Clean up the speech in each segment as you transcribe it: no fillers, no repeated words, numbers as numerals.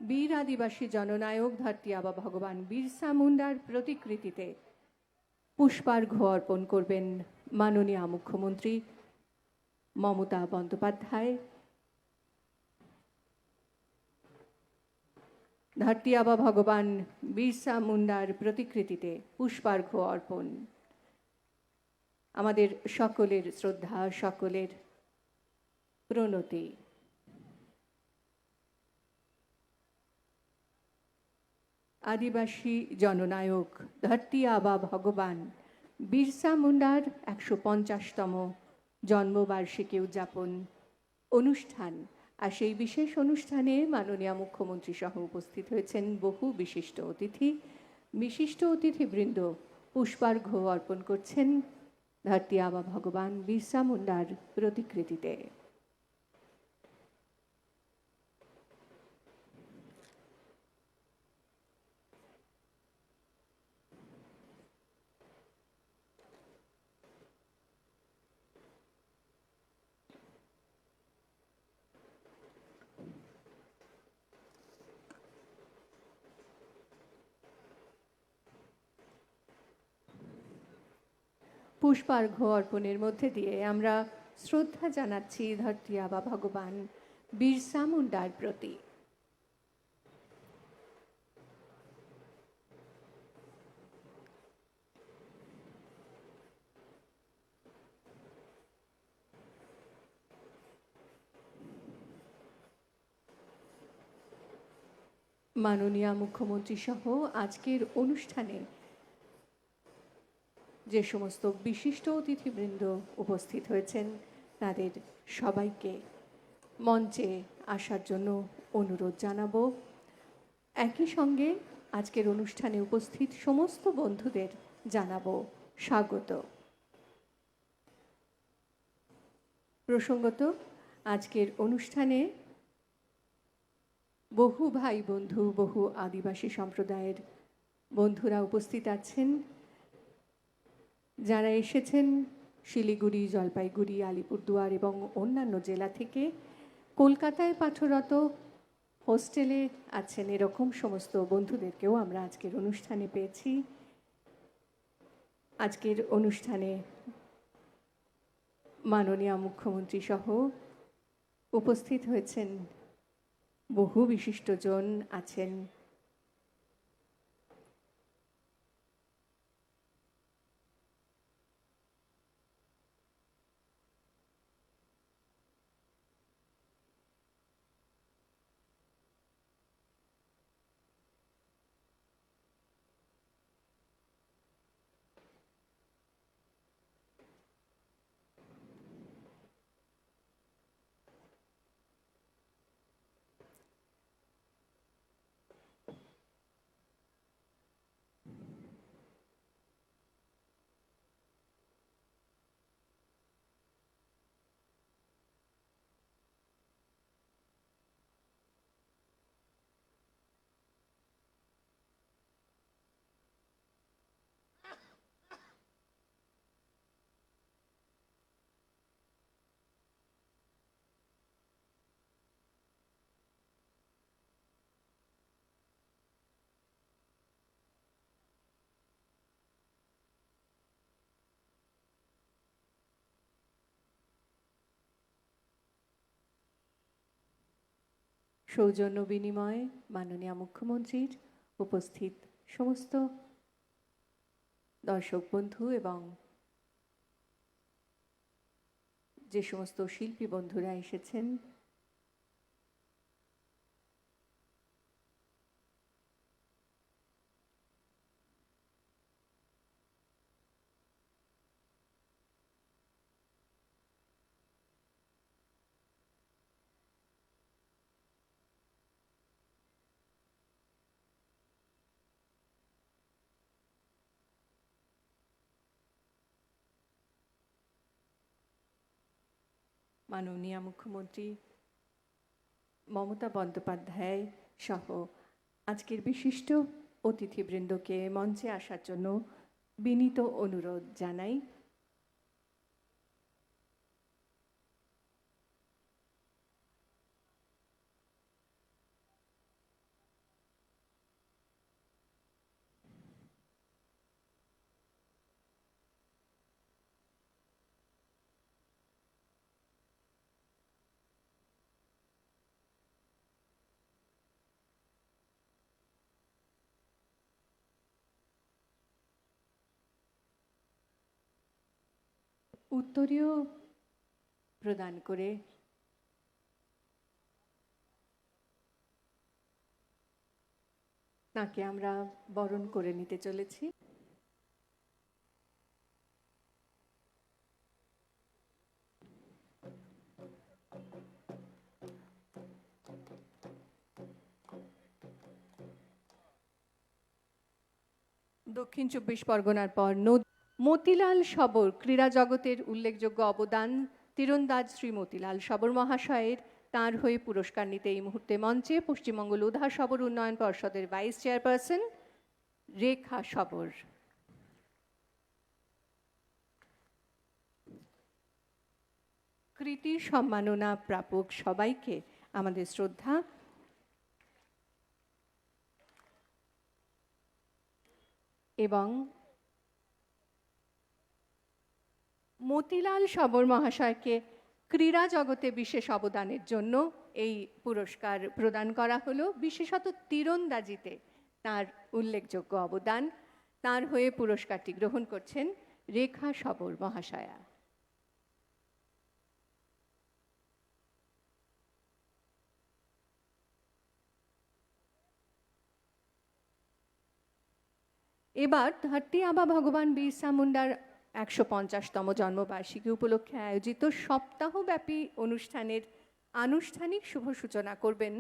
বীর আদিবাসী জননায়ক ধরতি আবা ভগবান বিরসা মুন্ডার প্রতিকৃতিতে পুষ্পার্ঘ্য অর্পণ করবেন মাননীয় মুখ্যমন্ত্রী মমতা বন্দ্যোপাধ্যায়। ধরতি আবা ভগবান বিরসা মুন্ডার প্রতিকৃতিতে পুষ্পার্ঘ্য অর্পণ আমাদের সকলের শ্রদ্ধা, সকলের প্রণতি। আদিবাসী জননায়ক ধরতি আবা ভগবান বিরসা মুন্ডার ১৫০তম জন্মবার্ষিকী উদযাপন অনুষ্ঠান। আর সেই বিশেষ অনুষ্ঠানে মাননীয় মুখ্যমন্ত্রী সহ উপস্থিত হয়েছেন বহু বিশিষ্ট অতিথিবৃন্দ পুষ্পার্ঘ্য অর্পণ করছেন ধরতি আবা ভগবান বিরসা মুন্ডার প্রতিকৃতিতে। পুষ্পার্ঘ্য অর্পণের মধ্যে দিয়ে আমরা শ্রদ্ধা জানাচ্ছি ধরতি আবা ভগবান বিরসা মুন্ডার প্রতি। মাননীয় মুখ্যমন্ত্রী সহ আজকের অনুষ্ঠানে যে সমস্ত বিশিষ্ট অতিথিবৃন্দ উপস্থিত হয়েছেন তাদের সবাইকে মঞ্চে আসার জন্য অনুরোধ জানাবো। একই সঙ্গে আজকের অনুষ্ঠানে উপস্থিত সমস্ত বন্ধুদের জানাবো স্বাগত। প্রসঙ্গত, আজকের অনুষ্ঠানে বহু ভাই বন্ধু, বহু আদিবাসী সম্প্রদায়ের বন্ধুরা উপস্থিত আছেন, যারা এসেছেন শিলিগুড়ি, জলপাইগুড়ি, আলিপুরদুয়ার এবং অন্যান্য জেলা থেকে। কলকাতায় পাঠরত হোস্টেলে আছেন এরকম সমস্ত বন্ধুদেরকেও আমরা আজকের অনুষ্ঠানে পেয়েছি। আজকের অনুষ্ঠানে মাননীয় মুখ্যমন্ত্রী সহ উপস্থিত হয়েছেন বহু বিশিষ্টজন আছেন। সৌজন্য বিনিময়ে মাননীয় মুখ্যমন্ত্রীর উপস্থিত সমস্ত দর্শক বন্ধু এবং যে সমস্ত শিল্পী বন্ধুরা এসেছেন, মাননীয় মুখ্যমন্ত্রী মমতা বন্দ্যোপাধ্যায় সহ আজকের বিশিষ্ট অতিথিবৃন্দকে মঞ্চে আসার জন্য বিনীত অনুরোধ জানাই। উত্তরীয় প্রদান করে তাকে আমরা বরণ করে নিতে চলেছি। দক্ষিণ ২৪ পরগনার পর মতিলাল শবর ক্রীড়া জগতের উল্লেখযোগ্য অবদান তীরন্দাজ শ্রী মতিলাল শবর মহাশয়ের তাঁর হয়ে পুরস্কার নিতে এই মুহূর্তে মঞ্চে পশ্চিমবঙ্গ লোধা শবর উন্নয়ন পর্ষদের ভাইস চেয়ারপারসন রেখা শবর। কৃতি সম্মাননা প্রাপক সবাইকে আমাদের শ্রদ্ধা। এবং মতিলাল শবর মহাশয়কে ক্রীড়া জগতে বিশেষ অবদানের জন্য এই পুরস্কার প্রদান করা হলো, বিশেষত তীরন্দাজিতে তার উল্লেখযোগ্য অবদান। তার হয়ে পুরস্কারটি গ্রহণ করছেন রেখা শবর মহাশয়া। এবার ধরতি আবা ভগবান বিরসা মুন্ডার ১৫০তম জন্মবার্ষিকী উপলক্ষে আয়োজিত সপ্তাহব্যাপী অনুষ্ঠানের আনুষ্ঠানিক শুভ সূচনা করবেন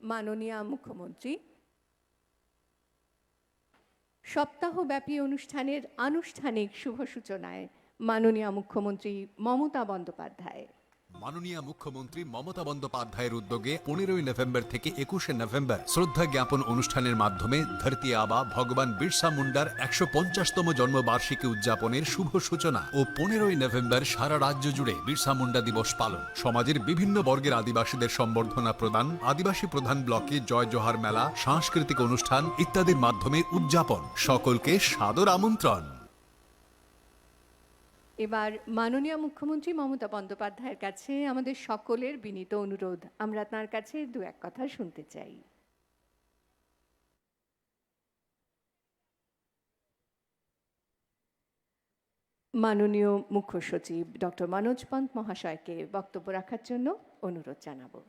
মাননীয় মুখ্যমন্ত্রী। সপ্তাহব্যাপী অনুষ্ঠানের আনুষ্ঠানিক শুভ সূচনায় মাননীয় মুখ্যমন্ত্রী মমতা বন্দ্যোপাধ্যায়। মাননীয় মুখ্যমন্ত্রী মমতা বন্দ্যোপাধ্যায়ের উদ্যোগে ১৫ই নভেম্বর থেকে ২১শে নভেম্বর শ্রদ্ধা জ্ঞাপন অনুষ্ঠানের মাধ্যমে ধরতি আবা ভগবান বিরসা মুন্ডার ১৫০তম জন্মবার্ষিকী উদযাপনের শুভ সূচনা ও ১৫ই নভেম্বর সারা রাজ্য জুড়ে বিরসা মুন্ডা দিবস পালন, সমাজের বিভিন্ন বর্গের আদিবাসীদের সম্বর্ধনা প্রদান, আদিবাসী প্রধান ব্লকে জয় জোহার মেলা, সাংস্কৃতিক অনুষ্ঠান ইত্যাদির মাধ্যমে উদযাপন। সকলকে সাদর আমন্ত্রণ। এবার মাননীয় মুখ্যমন্ত্রী মমতা বন্দ্যোপাধ্যায়ের কাছে আমাদের সকলের বিনীত অনুরোধ, আমরা তাঁর কাছে দু এক কথা শুনতে চাই। মাননীয় মুখ্য সচিব ডক্টর মনোজ পন্ত মহাশয়কে বক্তব্য রাখার জন্য অনুরোধ জানাবো।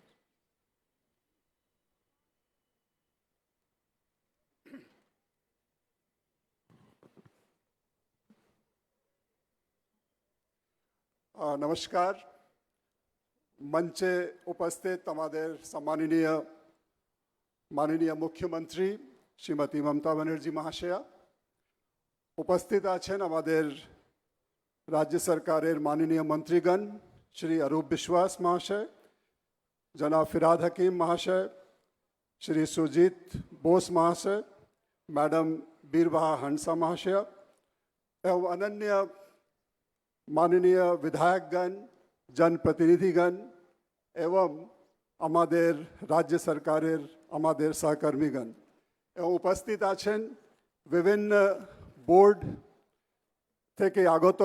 नमस्कार। मंचे उपस्थित हमारे माननीय मुख्यमंत्री श्रीमती ममता बनर्जी महाशया, उपस्थित आছেন আমাদের राज्य सरकारेर माननीय मंत्रीगण श्री अरूप विश्वास महाशय, जनाब फिराद हकीम महाशय, श्री सुजीत बोस महाशय, मैडम बीरबहा हंसा महाशय एवं अनन्य माननीय विधायकगण, जनप्रतिनिधिगण एवं আমাদের राज्य सरकारेर আমাদের सहकर्मीगण एवं उपस्थित आছেন विभिन्न बोर्ड থেকে আগত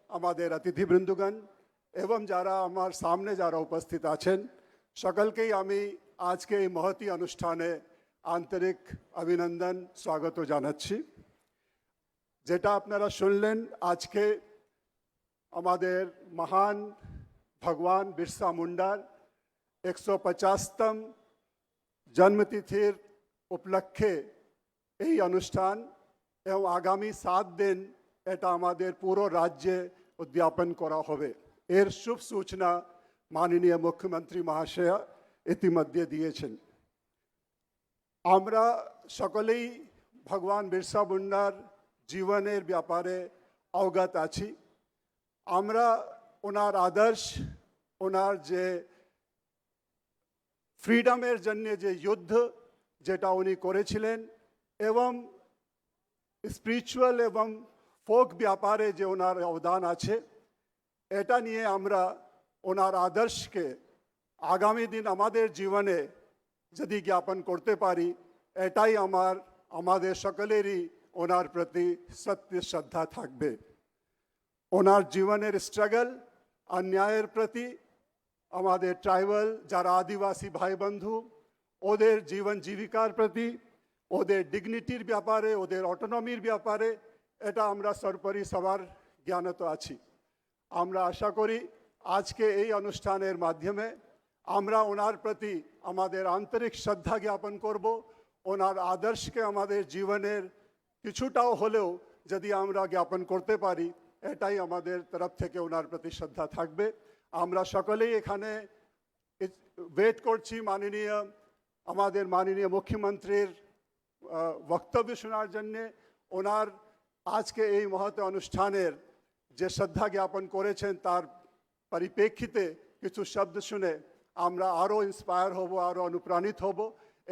আমাদের অতিথিবৃন্দগণ এবং যারা আমার সামনে যারা উপস্থিত আছেন, সকলকেই আমি আজকে এই মহতী অনুষ্ঠানে আন্তরিক অভিনন্দন স্বাগত জানাচ্ছি। যেটা আপনারা শুনলেন, আজকে আমাদের মহান ভগবান বিরসা মুন্ডার ১৫০তম জন্মতিথির উপলক্ষে এই অনুষ্ঠান এবং আগামী ৭ দিন এটা আমাদের পুরো রাজ্যে উদযাপন করা হবে। এর শুভ সূচনা মাননীয় মুখ্যমন্ত্রী মহাশয়া ইতিমধ্যে দিয়েছেন। আমরা সকলেই ভগবান বিরসা মুন্ডার জীবনের ব্যাপারে অবগত আছি। আমরা ওনার আদর্শ, ওনার যে ফ্রিডমের জন্য যে যুদ্ধ যেটা উনি করেছিলেন এবং স্পিরিচুয়াল এবং ফোক ব্যাপারে যে ওনার অবদান আছে, এটা নিয়ে আমরা ওনার আদর্শকে আগামী দিন আমাদের জীবনে যদি জ্ঞাপন করতে পারি, এটাই আমাদের সকলেরই ওনার প্রতি সত্য শ্রদ্ধা থাকবে। ওনার জীবনের স্ট্রাগল, অন্যায়ের প্রতি, আমাদের ট্রাইবাল যারা আদিবাসী ভাই বন্ধু, ওদের জীবন জীবিকার প্রতি, ওদের ডিগনিটির ব্যাপারে, ওদের অটোনমির ব্যাপারে, এটা আমরা সর্বোপরি সবার জ্ঞানত আছি। আমরা আশা করি আজকে এই অনুষ্ঠানের মাধ্যমে আমরা ওনার প্রতি আমাদের আন্তরিক শ্রদ্ধা জ্ঞাপন করব। ওনার আদর্শকে আমাদের জীবনের কিছুটাও হলেও যদি আমরা জ্ঞাপন করতে পারি, এটাই আমাদের তরফ থেকে ওনার প্রতি শ্রদ্ধা থাকবে। আমরা সকলেই এখানে ওয়েট করছি আমাদের মাননীয় মুখ্যমন্ত্রীর বক্তব্য শোনার জন্যে। ওনার আজকে এই মহৎ অনুষ্ঠানের যে শ্রদ্ধা জ্ঞাপন করেছেন তার পরিপ্রেক্ষিতে কিছু শব্দ শুনে আমরা আরও ইন্সপায়ার হব, আরও অনুপ্রাণিত হব,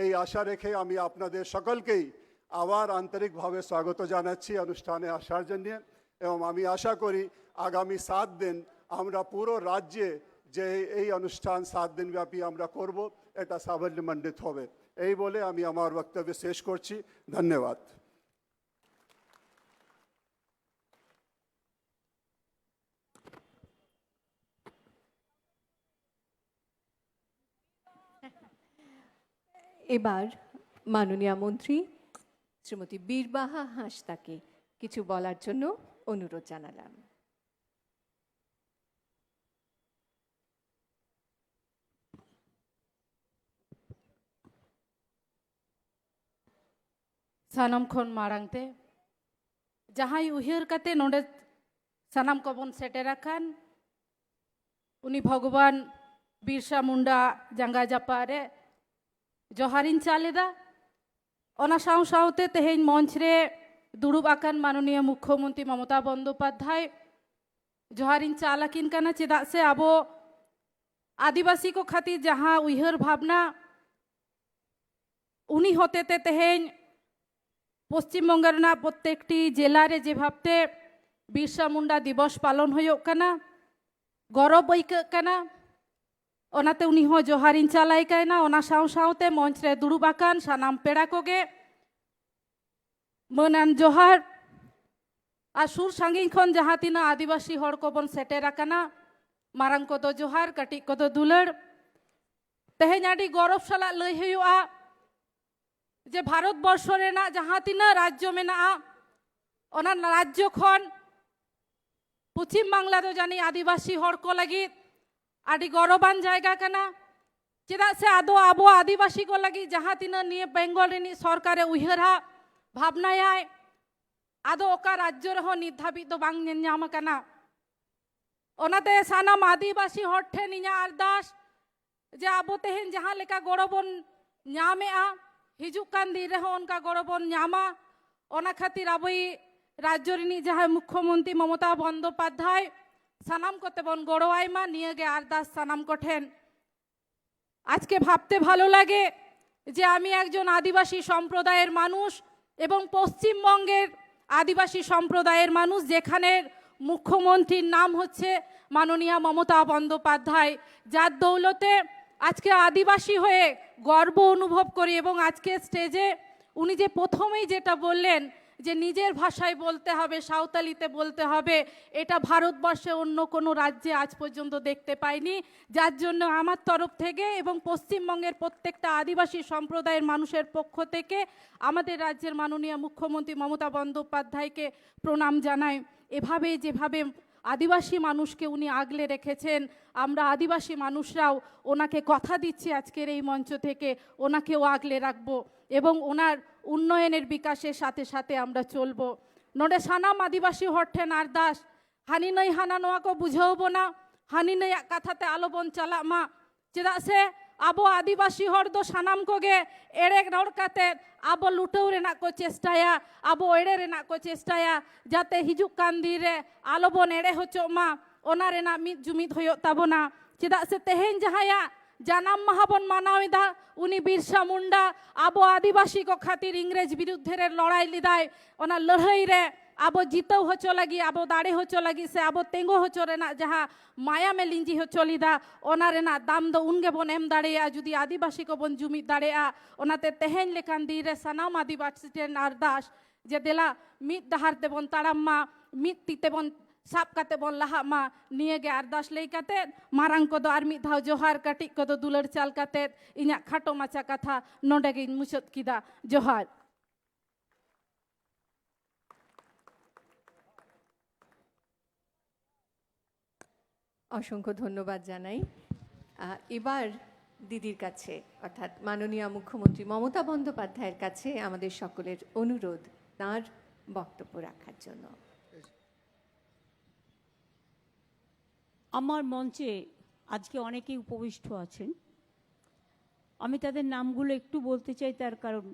এই আশা রেখে আমি আপনাদের সকলকেই আবার আন্তরিকভাবে স্বাগত জানাচ্ছি অনুষ্ঠানে আসার জন্যে। এবং আমি আশা করি আগামী 7 দিন আমরা পুরো রাজ্যে যে এই অনুষ্ঠান 7 দিন ব্যাপী আমরা করব, এটা সাফল্যমণ্ডিত হবে। এই বলে আমি আমার বক্তব্য শেষ করছি। ধন্যবাদ। এবার মাননীয় মন্ত্রী শ্রীমতী বীরবাহা হাঁসদাকে কিছু বলার জন্য অনুরোধ জানালাম। सानम खन मारांगते जहां उहिर कते नोडे सानम कबन सेटेर आखान उनी भगवान बिरसा मुंडा जांगा जापारे जोहारिन चालेदा ओना साउ साउते तेहेन मंच रे दुड़ुब आकान माननीय मुख्यमंत्री ममता बंदोपाध्याय जोहारिन चालाकिन काना चेदा से आबो आदिवासी को खातिर जहां उहिर भावना उनी होते ते तेहेन पश्चिम बंगेर प्रत्येकटी जिलारे जे भावते बिरसा मुंडा दिवस पालन होयोग काना गौरव आइकाग काना ओनाते उनी हो जोहारिन चालाई कायना। ओना साउ साउते मंच रे दुड़ुब आकान सानाम पेड़ा कोगे मनान जोहार आर सुर सांगिन खन जहां तिना आदिवासी हर को बन सेटेर आकाना मारांग को दो जोहार काटी को दो दुलड़ तेहेन आडी गौरव साला लई हुयुआ जे भारत बर्ष रेना जहां तीना राज्य मेना ओना राज्य खन पश्चिम बांगला दो जानी आदिवासी हर को लगी आडी गौरवान जायगा काना चेदा से आदो आबो आदिवासी को लगी जहां तीना निये बेंगल रेनी सरकारे उइहरा भावनायाय आदो ओका राज्य रहो निर्धाबित दो बांग ᱧᱟᱢ काना। ओनाते सानाम आदिवासी हर ठेन इᱧᱟᱹᱜ अरदास जे आबो तेहेन जहां लेका गौरवबन ᱧᱟᱢᱮᱜᱼᱟ हिजुक कान दिन रहो उनका गौरवबन ᱧᱟᱢᱟ ओना खातिर आबोई राज्य रिनी जहां मुख्यमंत्री ममता बंदोपाध्याय सानाम कोते बन गौरवायमा निये गे अरदास सानाम को ठेन। आज के भाबते भालो लागे जे आमी एकजन आदिवासी सम्प्रदायेर मानुष एवं पश्चिम बंगेर आदिवासी सम्प्रदायेर मानुष जेखानेर मुख्यमंत्रीर नाम होच्छे माननीय ममता बंदोपाध्याय जार दौलते आज के आदिवासी हुए गर्व अनुभव करी एवं आज के स्टेजे उनी जे प्रथमेई जेटा बोललेन जे निजेर भाषाय बोलते हबे सावतालीते बोलते हबे एटा भारतवर्षे अन्य कोनो राज्ये आज पर्यन्त देखते पाइनी। जार जन्य आमार तरफ थेके एवं पश्चिमबंगेर प्रत्येकटा आदिवासी सम्प्रदायेर मानुषेर पक्ष थेके आमादेर राज्येर माननीय मुख्यमंत्री ममता बंदोपाध्यायके प्रणाम जानाई। एभाবে যেভাবে आदिवासी मानुष के उनी आगले रेखेछेन आमरा आदिवासी मानुषराও ओनाके कथा दिচ্ছি आजकेर এই मंच থেকে ওনাকেও আগলে রাখবো এবং ওনার উন্নয়নের বিকাশের সাথে সাথে আমরা চলবো। নোডে সানাম আদিবাসী হরঠেন আরদাস হানি নই হানা নোয়াকে বুঝাবো না হানি নই কথাতে আলোবন চালা মা চেদা সে আবো আদিবাসী হর দো সানাম কোগে এড়ে রড় কাতে আবো লুটেও রেনা को চেষ্টায়া আবো এড়ে রেনা को চেষ্টায়া যাতে হিজুক কান্দিরে আলোবন এড়ে হচো মা ওনা রেনা মিত জুমিত হয়ো তাবনা চেদা সে তেহেন জাহায়া জানাম মাহাবন মানাওইদা उनी बिरसा मुंडा आबो आदिवासी को खातिर इंग्रेज बिरुद्धे लड़ाई लिदाय ओना लड़ाई रे आबो जीतव होचो लगी आबो दाड़े होचो लगी से आबो तेंगो होचो रेना जहाँ माया में लिंजी होचो लिदा ओना रेना दाम दो उनगे बन एम दाड़ेया जुदी आदिवासी को बन जुमित दाड़ेया ओनाते तेहेन लेकान दी रे सानाम आदिवासी टेन अरदास जे देला मित दहार तेबन ताड़ाम्मा मित तीतेबन साब काते बन लाहा मा निये गे अरदास लई काते मारांग को दो आर मित धाव जोहार काटी को दो दुलड़ चाल काते इña खाटो माचा कथा नोंडे गे मुचत किदा जोहार। অসংখ্য ধন্যবাদ জানাই। এবার দিদির কাছে অর্থাৎ মাননীয় মুখ্যমন্ত্রী মমতা বন্দ্যোপাধ্যায়ের কাছে আমাদের সকলের অনুরোধ তার বক্তব্য রাখার জন্য। আমার মঞ্চে আজকে অনেকেই উপবিষ্ট আছেন। আমি তাদের নামগুলো একটু বলতে চাই, তার কারণ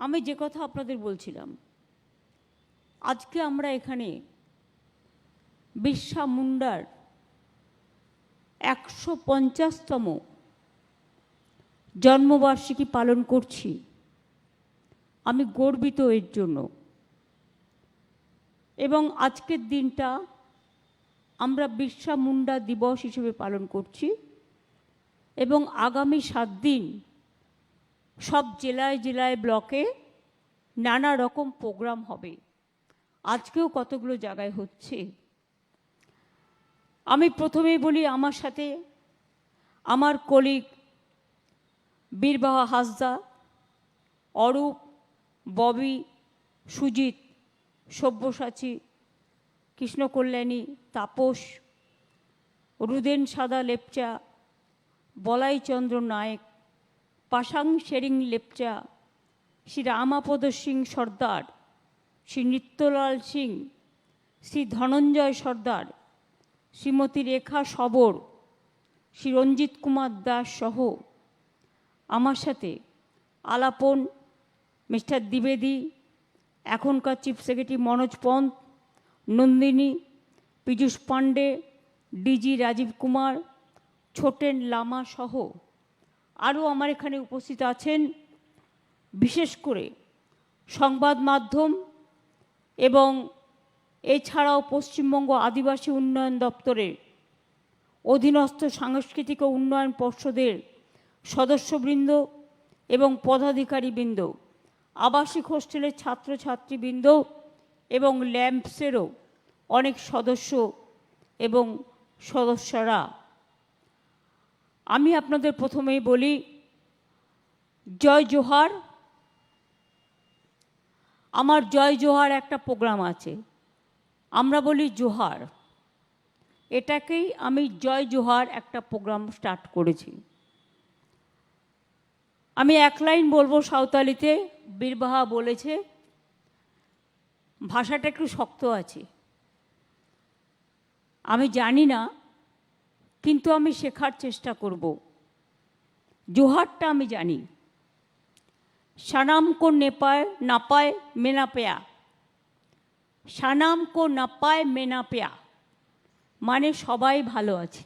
আমি যে কথা আপনাদের বলছিলাম, আজকে আমরা এখানে বিরসা মুন্ডার 150তম জন্মবার্ষিকী পালন করছি। আমি গর্বিত এর জন্য। এবং আজকের দিনটা আমরা বিরসা মুন্ডা দিবস হিসেবে পালন করছি। এবং আগামী 7 দিন সব জেলায় জেলায় ব্লকে নানা রকম প্রোগ্রাম হবে। আজকেও কতগুলো জায়গায় হচ্ছে। আমি প্রথমেই বলি, আমার সাথে আমার কলিগ বীরবাহা হাসদা, অরূপ, ববি, সুজিত, সব্যসাচী, কৃষ্ণকল্যাণী, তাপস, রুদেন সাদা লেপচা, বলাইচন্দ্র নায়েক, পাশাং শেরিং লেপচা, শ্রী রামাপদ সিং সর্দার, শ্রী নিত্যলাল সিং, শ্রী ধনঞ্জয় সর্দার, শ্রীমতী রেখা সবর, শ্রী রঞ্জিত কুমার দাস সহ আমার সাথে আলাপন, মিস্টার দ্বিবেদী, এখনকার chief secretary Manoj Pant, Nandini, Piyush Pandey, DG Rajeev Kumar, Chhoten Lama সহ আরও আমার এখানে উপস্থিত আছেন। বিশেষ করে সংবাদ মাধ্যম এবং এছাড়াও পশ্চিমবঙ্গ আদিবাসী উন্নয়ন দপ্তরের অধীনস্থ সাংস্কৃতিক ও উন্নয়ন পর্ষদের সদস্যবৃন্দ এবং পদাধিকারীবৃন্দ, আবাসিক হোস্টেলের ছাত্রছাত্রীবৃন্দ এবং ল্যাম্পসেরও অনেক সদস্য এবং সদস্যরা, আমি আপনাদের প্রথমেই বলি জয় জোহার। আমার জয় জোহার একটা প্রোগ্রাম আছে, আমরা বলি জোহার, এটাকেই আমি জয় জোহার একটা প্রোগ্রাম স্টার্ট করেছি। আমি এক লাইন বলবো সাঁওতালিতে, বীরবাহা বলেছে, ভাষাটা একটু শক্ত আছে, আমি জানি না, কিন্তু আমি শেখার চেষ্টা করব। জোহারটা আমি জানি, সানাম কো নেপায় নাপায় মেনা পেয়া, সানাম কো নাপায় মেনা পেয়া, মানে সবাই ভালো আছে,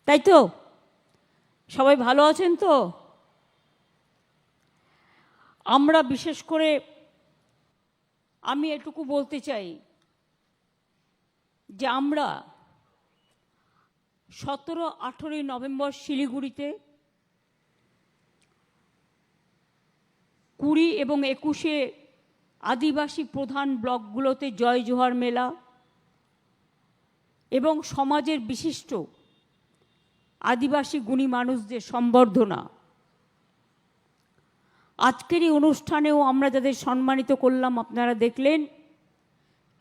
তাই তো? সবাই ভালো আছেন তো? আমরা বিশেষ করে আমি এটুকু বলতে চাই যে আমরা 17-18 নভেম্বর শিলিগুড়িতে, 20 এবং 21-এ আদিবাসী প্রধান ব্লকগুলোতে জয় জোহার মেলা এবং সমাজের বিশিষ্ট আদিবাসী গুণী মানুষদের সম্বর্ধনা। আজকের এই অনুষ্ঠানেও আমরা যাদের সম্মানিত করলাম আপনারা দেখলেন,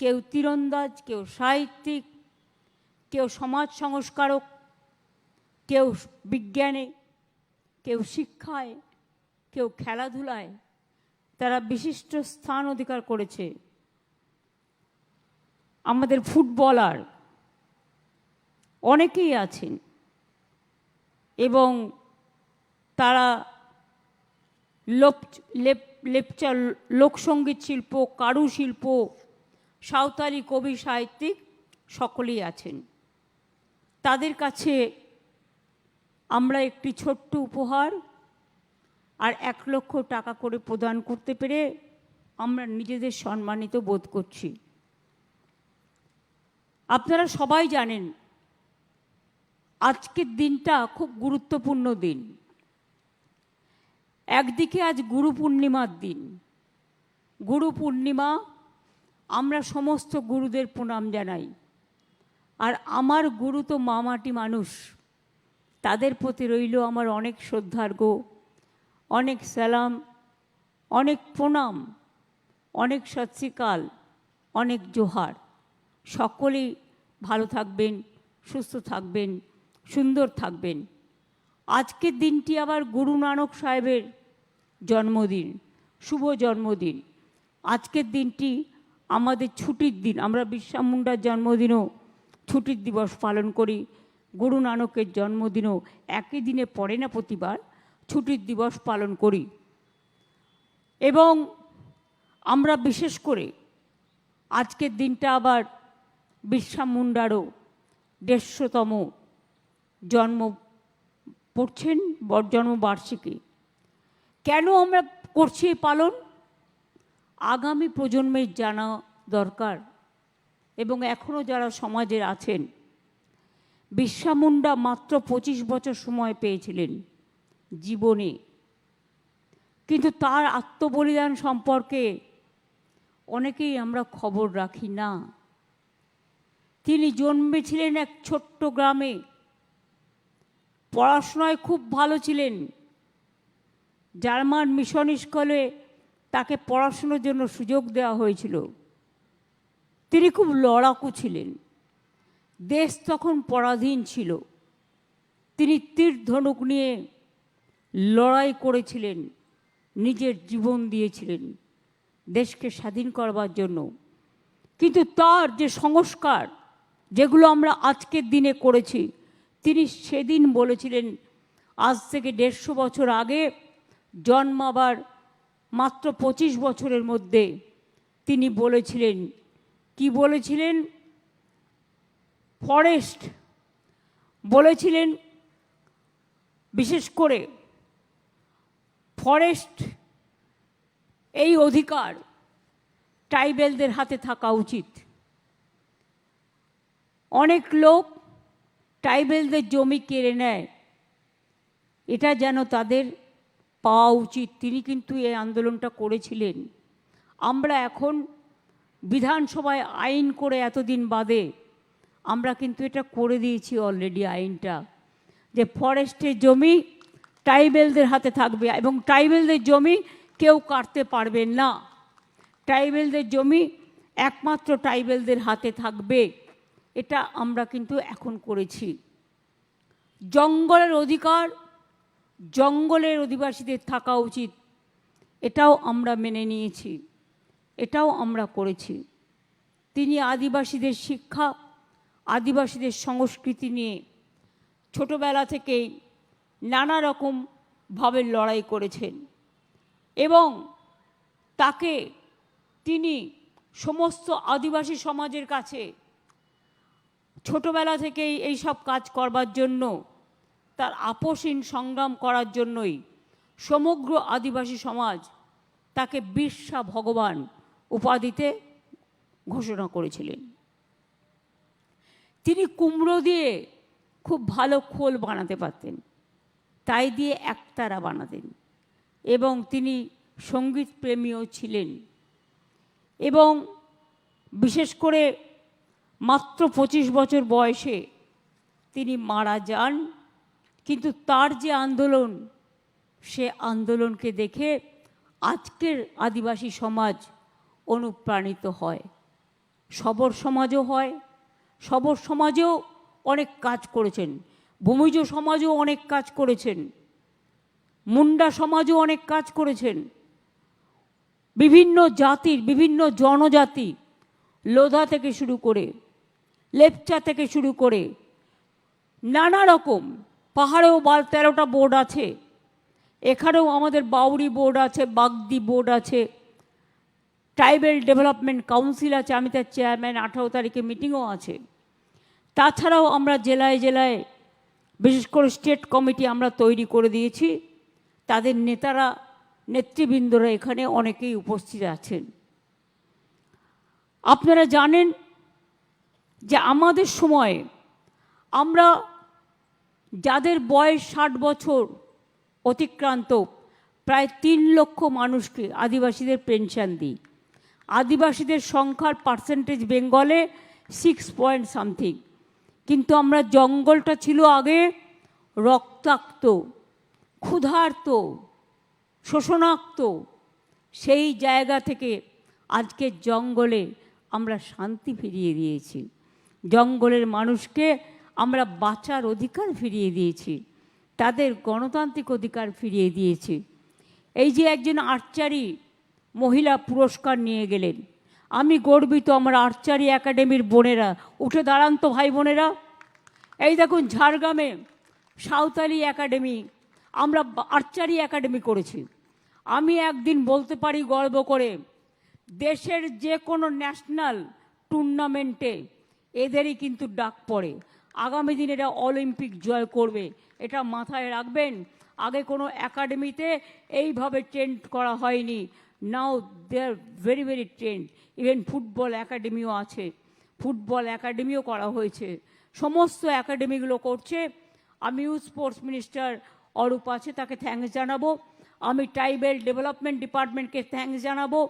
কেউ তীরন্দাজ, কেউ সাহিত্যিক, কেউ সমাজ সংস্কারক, কেউ বিজ্ঞানে, কেউ শিক্ষায়, কেউ খেলাধুলায় তারা বিশিষ্ট স্থান অধিকার করেছে। আমাদের ফুটবলার অনেকেই আছেন এবং তারা লেপচা লোকসঙ্গীত শিল্প, কারুশিল্প, সাঁওতালি কবি, সাহিত্যিক সকলেই আছেন। তাদের কাছে আমরা একটি ছোট্ট উপহার আর 1 লক্ষ টাকা করে প্রদান করতে পেরে আমরা নিজেদের সম্মানিত বোধ করছি। আপনারা সবাই জানেন আজকের দিনটা খুব গুরুত্বপূর্ণ দিন। একদিকে আজ গুরু পূর্ণিমার দিন। গুরু পূর্ণিমা, আমরা সমস্ত গুরুদের প্রণাম জানাই। আর আমার গুরু তো মামাটি মানুষ, তাদের প্রতি রইল আমার অনেক শ্রদ্ধার্ঘ, অনেক সালাম, অনেক প্রণাম, অনেক সৎ শ্রী আকাল, অনেক জোহার। সকলেই ভালো থাকবেন, সুস্থ থাকবেন, সুন্দর থাকবেন। আজকের দিনটি আবার গুরু নানক সাহেবের জন্মদিন, শুভ জন্মদিন। আজকের দিনটি আমাদের ছুটির দিন। আমরা বিরসা মুন্ডার জন্মদিনও ছুটির দিবস পালন করি, গুরু নানকের জন্মদিনও একই দিনে পড়ে না, প্রতিবার ছুটির দিবস পালন করি। এবং আমরা বিশেষ করে আজকের দিনটা আবার বিরসা মুন্ডারও 150তম জন্ম পড়ছেন, জন্মবার্ষিকী। কেন আমরা করছি এই পালন? আগামী প্রজন্মের জানা দরকার। এবং এখনও যারা সমাজের আছেন, বিরসা মুন্ডা মাত্র 25 বছর সময় পেয়েছিলেন জীবনে, কিন্তু তার আত্মবলিদান সম্পর্কে অনেকেই আমরা খবর রাখি না। তিনি জন্মেছিলেন এক ছোট্ট গ্রামে, পড়াশোনায় খুব ভালো ছিলেন। জার্মান মিশন স্কুলে তাকে পড়াশোনার জন্য সুযোগ দেওয়া হয়েছিল। তিনি খুব লড়াকু ছিলেন। দেশ তখন পরাধীন ছিল। তিনি তীর ধনুক নিয়ে লড়াই করেছিলেন, নিজের জীবন দিয়েছিলেন দেশকে স্বাধীন করবার জন্য। কিন্তু তার যে সংস্কার, যেগুলো আমরা আজকের দিনে করেছি, তিনি সেদিন বলেছিলেন, আজ থেকে 150 বছর আগে জন্মাবার মাত্র 25 বছরের মধ্যে তিনি বলেছিলেন, কি বলেছিলেন? ফরেস্ট বলেছিলেন, বিশেষ করে ফরেস্ট এই অধিকার ট্রাইবেলদের হাতে থাকা উচিত। অনেক লোক ট্রাইবেলদের জমি কেড়ে নেয়, এটা যেন তাদের পাওয়া উচিত। তিনি কিন্তু এই আন্দোলনটা করেছিলেন। আমরা এখন বিধানসভায় আইন করে এতদিন বাদে আমরা কিন্তু এটা করে দিয়েছি অলরেডি আইনটা, যে ফরেস্টের জমি ট্রাইবেলদের হাতে থাকবে এবং ট্রাইবেলদের জমি কেউ কাটতে পারবেন না। ট্রাইবেলদের জমি একমাত্র ট্রাইবেলদের হাতে থাকবে, এটা আমরা কিন্তু এখন করেছি। জঙ্গলের অধিকার জঙ্গলের অধিবাসীদের থাকা উচিত, এটাও আমরা মেনে নিয়েছি, এটাও আমরা করেছি। তিনি আদিবাসীদের শিক্ষা, আদিবাসীদের সংস্কৃতি নিয়ে ছোটবেলা থেকেই নানা রকমভাবে লড়াই করেছেন এবং তাকে তিনি সমস্ত আদিবাসী সমাজের কাছে ছোটবেলা থেকেই এই সব কাজ করবার জন্য তার আপোষহীন সংগ্রাম করার জন্যই সমগ্র আদিবাসী সমাজ তাকে বিরসা ভগবান উপাধিতে ঘোষণা করেছিলেন। তিনি কুমড়ো দিয়ে খুব ভালো খোল বানাতে পারতেন, তাই দিয়ে একতারা বানাতেন, এবং তিনি সঙ্গীত প্রেমীও ছিলেন। এবং বিশেষ করে মাত্র 25 বছর বয়সে তিনি মারা যান, কিন্তু তার যে আন্দোলন, সে আন্দোলনকে দেখে আজকের আদিবাসী সমাজ অনুপ্রাণিত হয়, সবর সমাজও হয়। সবর সমাজেও অনেক কাজ করেছেন, ভূমিজ সমাজও অনেক কাজ করেছেন, মুন্ডা সমাজও অনেক কাজ করেছেন। বিভিন্ন জাতির, বিভিন্ন জনজাতি, লোধা থেকে শুরু করে, লেপচা থেকে শুরু করে নানা রকম, পাহাড়েও 13টা বোর্ড আছে, এখানেও আমাদের বাউরি বোর্ড আছে, বাগদি বোর্ড আছে, ট্রাইবেল ডেভেলপমেন্ট কাউন্সিল আছে, আমি তার চেয়ারম্যান, 18 তারিখে মিটিংও আছে। তাছাড়াও আমরা জেলায় জেলায় বিশেষ করে স্টেট কমিটি আমরা তৈরি করে দিয়েছি, তাদের নেতারা, নেতৃবৃন্দরা এখানে অনেকেই উপস্থিত আছেন। আপনারা জানেন যে আমাদের সময়ে আমরা যাদের বয়স 60 বছর অতিক্রান্ত প্রায় 3 লক্ষ মানুষকে আদিবাসীদের পেনশন দিই। আদিবাসীদের সংখ্যার পার্সেন্টেজ বেঙ্গলে 6 কিন্তু আমরা, জঙ্গলটা ছিল আগে রক্তাক্ত, ক্ষুধার্ত, শোষণাক্ত। সেই জায়গা থেকে আজকে জঙ্গলে আমরা শান্তি ফিরিয়ে দিয়েছি, জঙ্গলের মানুষকে আমরা বাঁচার অধিকার ফিরিয়ে দিয়েছি, তাদের গণতান্ত্রিক অধিকার ফিরিয়ে দিয়েছি। এই যে একজন আর্চারি মহিলা পুরস্কার নিয়ে গেলেন, আমি গর্বিত। আমার আর্চারি একাডেমির বোনেরা উঠে দাঁড়ান তো ভাই বোনেরা। এই দেখুন ঝাড়গ্রামে সাঁওতালি একাডেমি, আমরা আর্চারি একাডেমি করেছি। আমি একদিন বলতে পারি গর্ব করে, দেশের যে কোনো ন্যাশনাল টুর্নামেন্টে এদেরই কিন্তু ডাক পড়ে। আগামী দিন এরা অলিম্পিক জয় করবে, এটা মাথায় রাখবেন। আগে কোনো একাডেমিতে এইভাবে ট্রেন্ড করা হয়নি, now they are very very trained. Even football একাডেমিও আছে, ফুটবল একাডেমিও করা হয়েছে, সমস্ত একাডেমিগুলো করছে। আমি ইউথ স্পোর্টস মিনিস্টার অরূপ আছে, তাকে থ্যাঙ্কস জানাবো। আমি ট্রাইবেল ডেভেলপমেন্ট ডিপার্টমেন্টকে থ্যাঙ্কস জানাবো।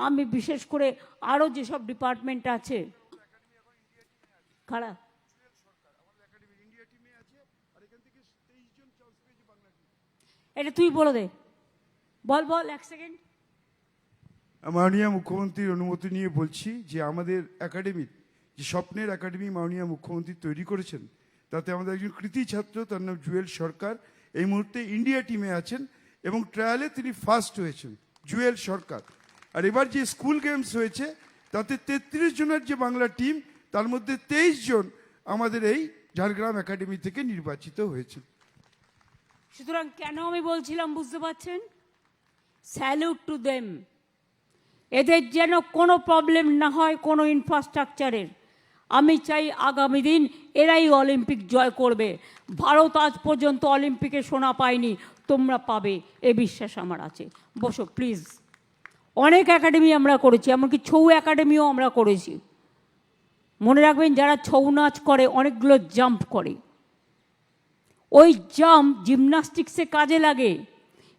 আমি বিশেষ করে আরও যেসব ডিপার্টমেন্ট আছে, খারাপ এটা তুই বলে দে, বল বল 1 সেকেন্ড। মাননীয় মুখ্যমন্ত্রীর অনুমতি নিয়ে বলছি যে আমাদের একাডেমির যে স্বপ্নের একাডেমি মাননীয় মুখ্যমন্ত্রী তৈরি করেছেন, তাতে আমাদের একজন কৃতি ছাত্র, তার নাম জুয়েল সরকার, এই মুহূর্তে ইন্ডিয়া টিমে আছেন এবং ট্রায়ালে তিনি ফার্স্ট হয়েছেন, জুয়েল সরকার। আর এবার যে স্কুল গেমস হয়েছে তাতে 33 জনের যে বাংলা টিম, তার মধ্যে 23 জন আমাদের এই ঝাড়গ্রাম একাডেমি থেকে নির্বাচিত হয়েছে। সুতরাং কেন আমি বলছিলাম বুঝতে পারছেন? Salute to them. এদের যেন কোনো প্রবলেম না হয় কোনো ইনফ্রাস্ট্রাকচারের। আমি চাই আগামী দিন এরাই অলিম্পিক জয় করবে। ভারত আজ পর্যন্ত অলিম্পিকে সোনা পায়নি, তোমরা পাবে, এ বিশ্বাস আমার আছে। বসো প্লিজ। অনেক একাডেমি আমরা করেছি, এমনকি ছৌ একাডেমিও আমরা করেছি। মনে রাখবেন, যারা ছৌ নাচ করে অনেকগুলো জাম্প করে, ওই জাম্প জিমনাস্টিক্সে কাজে লাগে,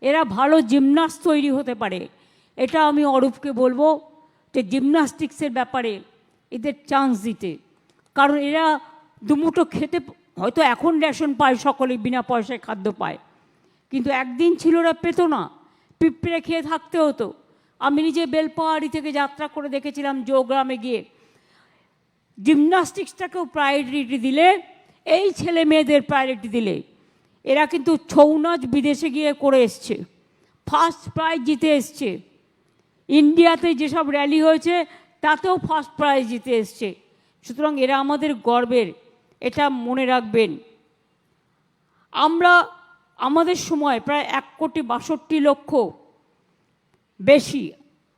এরা ভালো জিমনাস্ট তৈরি হতে পারে। এটা আমি অরূপকে বলবো যে জিমনাস্টিক্সের ব্যাপারে এদের চান্স দিতে, কারণ এরা দুমুঠো খেতে, হয়তো এখন রেশন পায়, সকলে বিনা পয়সায় খাদ্য পায়, কিন্তু একদিন ছিল ওরা পেত না, পিঁপড়ে খেয়ে থাকতে হতো। আমি নিজে বেলপাহাড়ি থেকে যাত্রা করে দেখেছিলাম, জোগ্রামে গিয়ে জিমনাস্টিক্সটাকেও প্রায়োরিটি দিলে, এই ছেলে মেয়েদের প্রায়োরিটি দিলে, এরা কিন্তু ছৌ নাচ বিদেশে গিয়ে করে এসছে, ফার্স্ট প্রাইজ জিতে এসছে। ইন্ডিয়াতে যেসব র্যালি হয়েছে তাতেও ফার্স্ট প্রাইজ জিতে এসছে। সুতরাং এরা আমাদের গর্বের, এটা মনে রাখবেন। আমরা আমাদের সময় প্রায় 1,62,00,000 বেশি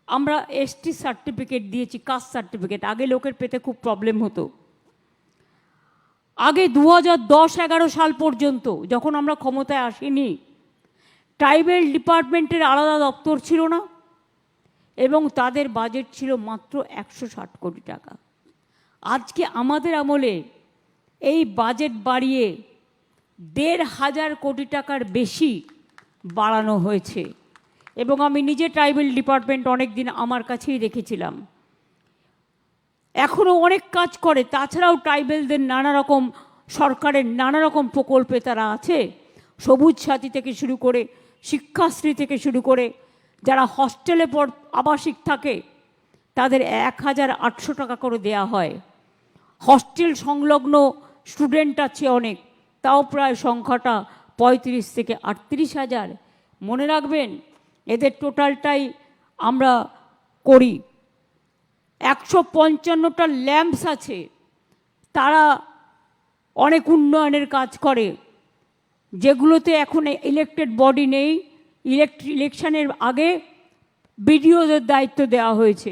আমরা এসটি সার্টিফিকেট দিয়েছি, কাস্ট সার্টিফিকেট। আগে লোকের পেতে খুব প্রবলেম হতো। আগে 2010-11 সাল পর্যন্ত যখন আমরা ক্ষমতায় আসিনি, ট্রাইবেল ডিপার্টমেন্টের আলাদা দপ্তর ছিল না এবং তাদের বাজেট ছিল মাত্র 160 কোটি টাকা। আজকে আমাদের আমলে এই বাজেট বাড়িয়ে 1,500 কোটি টাকার বেশি বাড়ানো হয়েছে এবং আমি নিজে ট্রাইবেল ডিপার্টমেন্ট অনেক দিন আমার কাছেই রেখেছিলাম। এখনও অনেক কাজ করে। তাছাড়াও ট্রাইবেলদের নানা রকম সরকারের নানা রকম প্রকল্পে তারা আছে, সবুজ সাথী থেকে শুরু করে শিক্ষাশ্রী থেকে শুরু করে যারা হস্টেলে আবাসিক থাকে তাদের 1,800 টাকা করে দেয়া হয়। হস্টেল সংলগ্ন স্টুডেন্ট আছে অনেক, তাও প্রায় সংখ্যাটা 35 থেকে 38,000। মনে রাখবেন এদের টোটালটাই আমরা করি। 155টা ল্যাম্পস আছে, তারা অনেক উন্নয়নের কাজ করে, যেগুলোতে এখন ইলেকটেড বডি নেই। ইলেকশনের আগে বিডিওদের দায়িত্ব দেওয়া হয়েছে,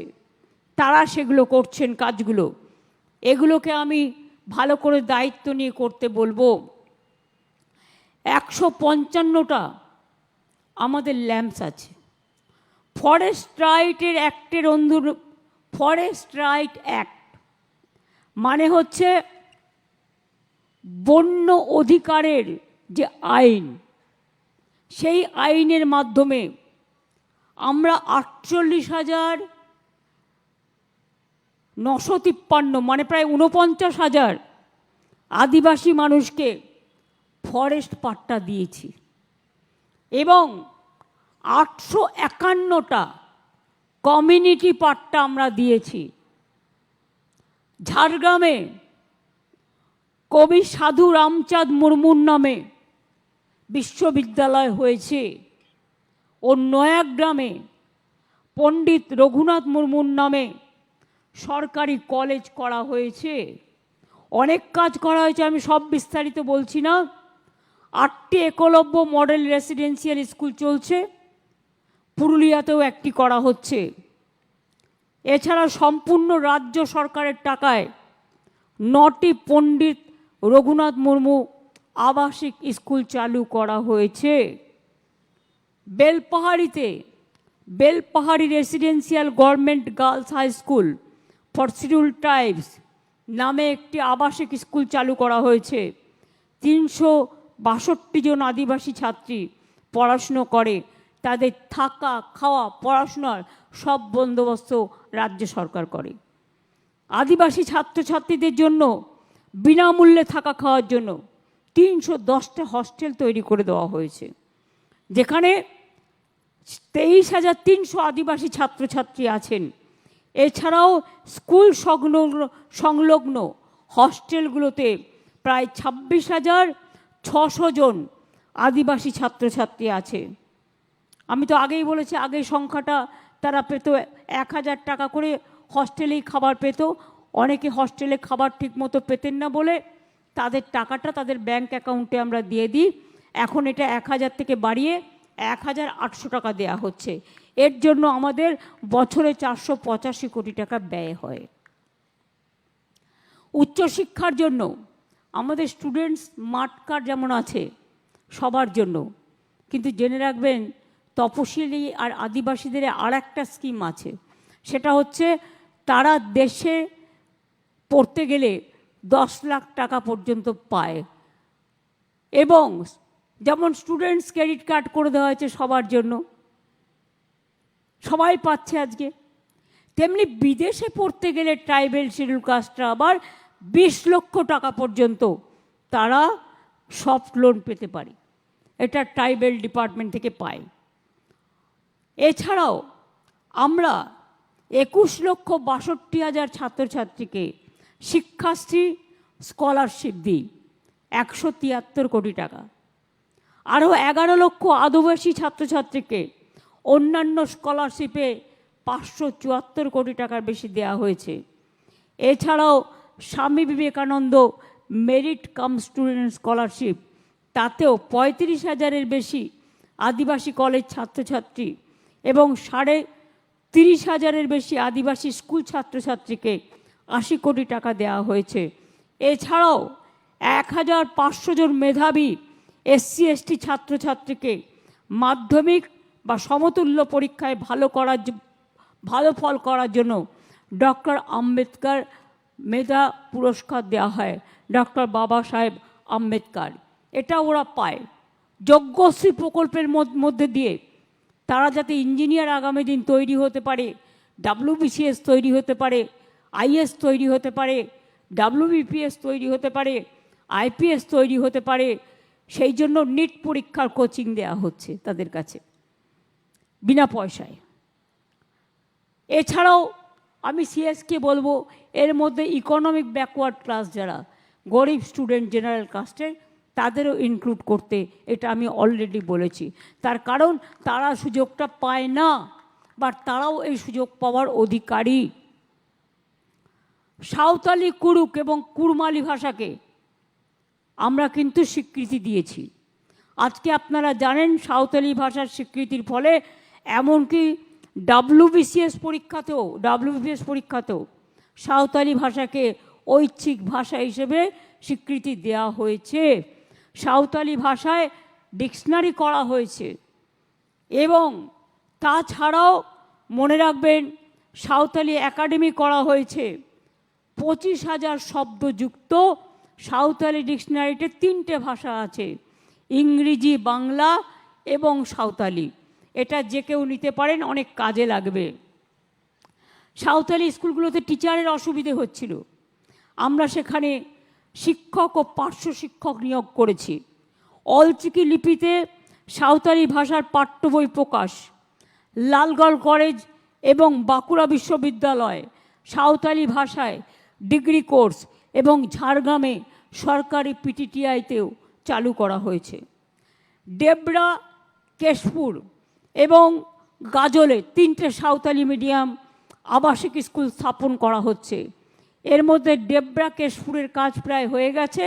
তারা সেগুলো করছেন কাজগুলো। এগুলোকে আমি ভালো করে দায়িত্ব নিয়ে করতে বলবো। 155টা আমাদের ল্যাম্পস আছে। ফরেস্ট রাইটের অ্যাক্টের ফরেস্ট রাইট অ্যাক্ট মানে হচ্ছে বন্য অধিকারের যে আইন, সেই আইনের মাধ্যমে আমরা 48,953 মানে প্রায় 49,000 আদিবাসী মানুষকে ফরেস্ট পাট্টা দিয়েছি এবং 851টা কমিউনিটি পাট্টা আমরা দিয়েছি। ঝাড়গ্রামে কবি সাধু রামচাঁদ মুর্মুর নামে বিশ্ববিদ্যালয় হয়েছে ও নয়াগ্রামে পণ্ডিত রঘুনাথ মুর্মুর নামে সরকারি কলেজ করা হয়েছে। অনেক কাজ করা হয়েছে, আমি সব বিস্তারিত বলছি না। 8টি একলব্য মডেল রেসিডেন্সিয়াল স্কুল চলছে, পুরুলিয়াতেও একটি করা হচ্ছে। এছাড়া সম্পূর্ণ রাজ্য সরকারের টাকায় 9টি পণ্ডিত রঘুনাথ মুর্মু আবাসিক স্কুল চালু করা হয়েছে। Belpahari residential government girls high school for schedule tribes নামে একটি আবাসিক স্কুল চালু করা হয়েছে। 362 জন আদিবাসী ছাত্রী পড়াশুনো করে, তাদের থাকা খাওয়া পড়াশোনার সব বন্দোবস্ত রাজ্য সরকার করে। আদিবাসী ছাত্রছাত্রীদের জন্য বিনামূল্যে থাকা খাওয়ার জন্য 310টা হস্টেল তৈরি করে দেওয়া হয়েছে, যেখানে 23,300 আদিবাসী ছাত্রছাত্রী আছেন। এছাড়াও স্কুল সংলগ্ন হস্টেলগুলোতে প্রায় 26,600 জন আদিবাসী ছাত্রছাত্রী আছে। আমি তো আগেই বলেছি, আগে সংখ্যাটা তারা পেত 1,000 টাকা করে হস্টেলেই খাবার পেত। অনেকে হস্টেলে খাবার ঠিকমতো পেতেন না বলে তাদের টাকাটা তাদের ব্যাংক অ্যাকাউন্টে আমরা দিয়ে দিই। এখন এটা 1,000 থেকে বাড়িয়ে 1,800 টাকা দেয়া হচ্ছে। এর জন্য আমাদের বছরে 485 কোটি টাকা ব্যয় হয়। উচ্চশিক্ষার জন্য আমাদের স্টুডেন্টস স্মার্ট কার্ড যেমন আছে সবার জন্য, কিন্তু জেনে রাখবেন তপশিলি আর আদিবাসীদের আর একটা স্কিম আছে, সেটা হচ্ছে তারা দেশে পড়তে গেলে 10 লাখ টাকা পর্যন্ত পায়। এবং যেমন স্টুডেন্টস ক্রেডিট কার্ড করে দেওয়া হয়েছে সবার জন্য, সবাই পাচ্ছে আজকে, তেমনি বিদেশে পড়তে গেলে ট্রাইবেল শিডিউল কাস্টরা আবার 20 লক্ষ টাকা পর্যন্ত তারা সফট লোন পেতে পারে। এটা ট্রাইবেল ডিপার্টমেন্ট থেকে পায়। এছাড়াও আমরা 21,62,000 ছাত্রছাত্রীকে শিক্ষাশ্রী স্কলারশিপ দিই 173 কোটি টাকা। আরও 11 লক্ষ আদিবাসী ছাত্রছাত্রীকে অন্যান্য স্কলারশিপে 574 কোটি টাকার বেশি দেওয়া হয়েছে। এছাড়াও Swami Vivekananda merit cum student scholarship, তাতেও 35,000-এর বেশি আদিবাসী কলেজ ছাত্রছাত্রী এবং 30,500-এর বেশি আদিবাসী স্কুল ছাত্রছাত্রীকে 80 কোটি টাকা দেওয়া হয়েছে। এছাড়াও 1500 জন মেধাবী SC ST ছাত্রছাত্রীকে মাধ্যমিক বা সমতুল্য পরীক্ষায় ভালো ফল করার জন্য ডক্টর আম্বেদকর মেধা পুরস্কার দেওয়া হয়, ডক্টর বাবা সাহেব আম্বেদকর। এটা ওরা পায় যজ্ঞশ্রী প্রকল্পের মধ্যে দিয়ে। তারা যাতে ইঞ্জিনিয়ার আগামী দিন তৈরি হতে পারে, WBCS তৈরি হতে পারে, IS তৈরি হতে পারে, WBPS তৈরি হতে পারে, IPS তৈরি হতে পারে, সেই জন্য নিট পরীক্ষার কোচিং দেওয়া হচ্ছে তাদের কাছে বিনা পয়সায়। এছাড়াও আমি সিএসকে বলবো, এর মধ্যে ইকোনমিক ব্যাকওয়ার্ড ক্লাস যারা গরিব স্টুডেন্ট জেনারেল কাস্টের, তাদেরও ইনক্লুড করতে, এটা আমি অলরেডি বলেছি। তার কারণ তারা সুযোগটা পায় না, বাট তারাও এই সুযোগ পাওয়ার অধিকারী। সাঁওতালি, কুড়ুক এবং কুড়মালি ভাষাকে আমরা কিন্তু স্বীকৃতি দিয়েছি। আজকে আপনারা জানেন সাঁওতালি ভাষার স্বীকৃতির ফলে এমনকি WBCS পরীক্ষাতেও সাঁওতালি ভাষাকে ঐচ্ছিক ভাষা হিসেবে স্বীকৃতি দেওয়া হয়েছে। সাঁওতালি ভাষায় ডিকশনারি করা হয়েছে এবং তাছাড়াও মনে রাখবেন সাঁওতালি একাডেমি করা হয়েছে। 25,000 শব্দযুক্ত সাঁওতালি ডিকশনারিতে 3টে ভাষা আছে, ইংরেজি, বাংলা এবং সাঁওতালি। এটা যে কেউ নিতে পারেন, অনেক কাজে লাগবে। সাঁওতালি স্কুলগুলোতে টিচারের অসুবিধে হচ্ছিল, আমরা সেখানে শিক্ষক ও পার্শ্ব শিক্ষক নিয়োগ করেছি। অলচিকি লিপিতে সাঁওতালি ভাষার পাঠ্য বই প্রকাশ। লালগড় কলেজ এবং বাঁকুড়া বিশ্ববিদ্যালয় সাঁওতালি ভাষায় ডিগ্রি কোর্স এবং ঝাড়গ্রামে সরকারি PTTI-তেও চালু করা হয়েছে। ডেবরা, কেশপুর এবং গাজলে 3টে সাঁওতালি মিডিয়াম আবাসিক স্কুল স্থাপন করা হচ্ছে। এর মধ্যে ডেবরা, কেশপুরের কাজ প্রায় হয়ে গেছে,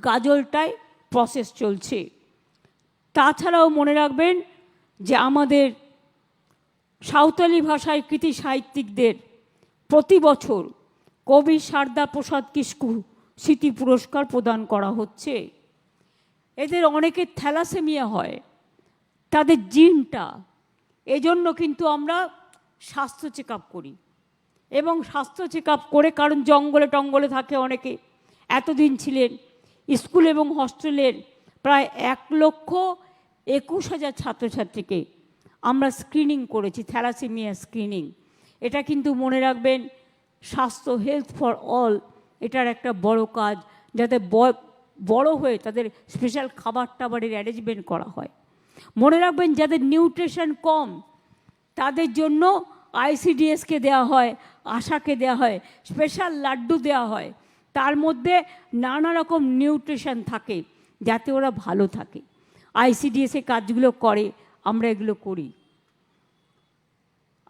গাজলটায় প্রসেস চলছে। তাছাড়াও মনে রাখবেন যে আমাদের সাঁওতালি ভাষায় কৃতি সাহিত্যিকদের প্রতি বছর কবি সারদা প্রসাদ কিস্কু স্মৃতি পুরস্কার প্রদান করা হচ্ছে। এদের অনেকের থ্যালাসেমিয়া হয়, তাদের জিনটা, এজন্য কিন্তু আমরা স্বাস্থ্য চেক আপ করি এবং স্বাস্থ্য চেক আপ করে, কারণ জঙ্গলে টঙ্গলে থাকে অনেকে, এতদিন ছিলেন স্কুল এবং হস্টেলের প্রায় 1,21,000 ছাত্রছাত্রীকে আমরা স্ক্রিনিং করেছি, থ্যালাসেমিয়া স্ক্রিনিং। এটা কিন্তু মনে রাখবেন স্বাস্থ্য, হেলথ ফর অল, এটার একটা বড় কাজ, যাতে বড় হয়ে তাদের স্পেশাল খাবার টাবারের অ্যারেঞ্জমেন্ট করা হয়। মনে রাখবেন যাদের নিউট্রিশন কম তাদের জন্য ICDSকে দেওয়া হয়, আশাকে দেওয়া হয়, স্পেশাল লাড্ডু দেওয়া হয়, তার মধ্যে নানা রকম নিউট্রিশন থাকে যাতে ওরা ভালো থাকে। ICDS কাজগুলো করে, আমরা এগুলো করি।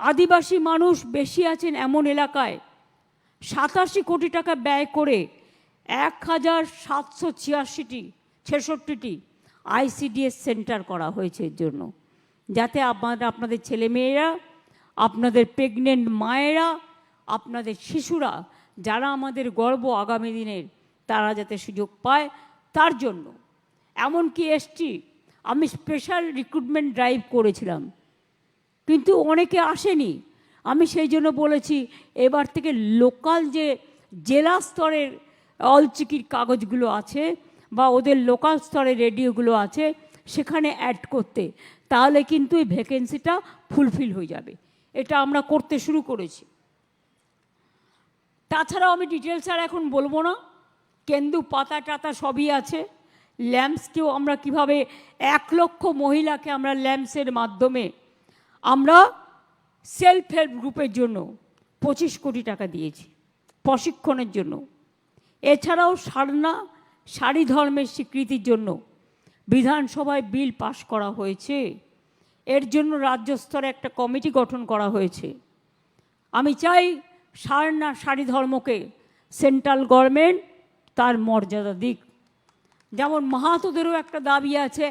আদিবাসী মানুষ বেশি আছেন এমন এলাকায় 87 কোটি টাকা ব্যয় করে 1,766টি ICDS সেন্টার করা হয়েছে এর জন্য, যাতে আপনাদের ছেলেমেয়েরা, আপনাদের প্রেগনেন্ট মায়েরা, আপনাদের শিশুরা, যারা আমাদের গর্ব আগামী দিনের, তারা যাতে সুযোগ পায় তার জন্য। এমনকি ST আমি স্পেশাল রিক্রুটমেন্ট ড্রাইভ করেছিলাম, কিন্তু অনেকে আসেনি। আমি সেই জন্য বলেছি এবার থেকে লোকাল যে জেলা স্তরের অলচিকির কাগজগুলো আছে বা ওদের লোকাল স্তরের রেডিওগুলো আছে সেখানে অ্যাড করতে, তাহলে কিন্তু এই ভ্যাকেন্সিটা ফুলফিল হয়ে যাবে। এটা আমরা করতে শুরু করেছি। তাছাড়াও আমি ডিটেলস আর এখন বলবো না, কেন্দু পাতা টাতা সবই আছে। ল্যাম্পসকেও আমরা কিভাবে 1 লক্ষ মহিলাকে আমরা ল্যাম্পসের মাধ্যমে আমরা সেলফ হেল্প গ্রুপের জন্য 25 কোটি টাকা দিয়েছি প্রশিক্ষণের জন্য। এছাড়াও সারনা শাড়ি ধর্মের স্বীকৃতির জন্য বিধানসভায় বিল পাশ করা হয়েছে, এর জন্য রাজ্য স্তরে একটা কমিটি গঠন করা হয়েছে। আমি চাই সারনা শাড়ি ধর্মকে সেন্ট্রাল গভর্নমেন্ট তার মর্যাদা দিক। যেমন মাহাতোদেরও একটা দাবি আছে,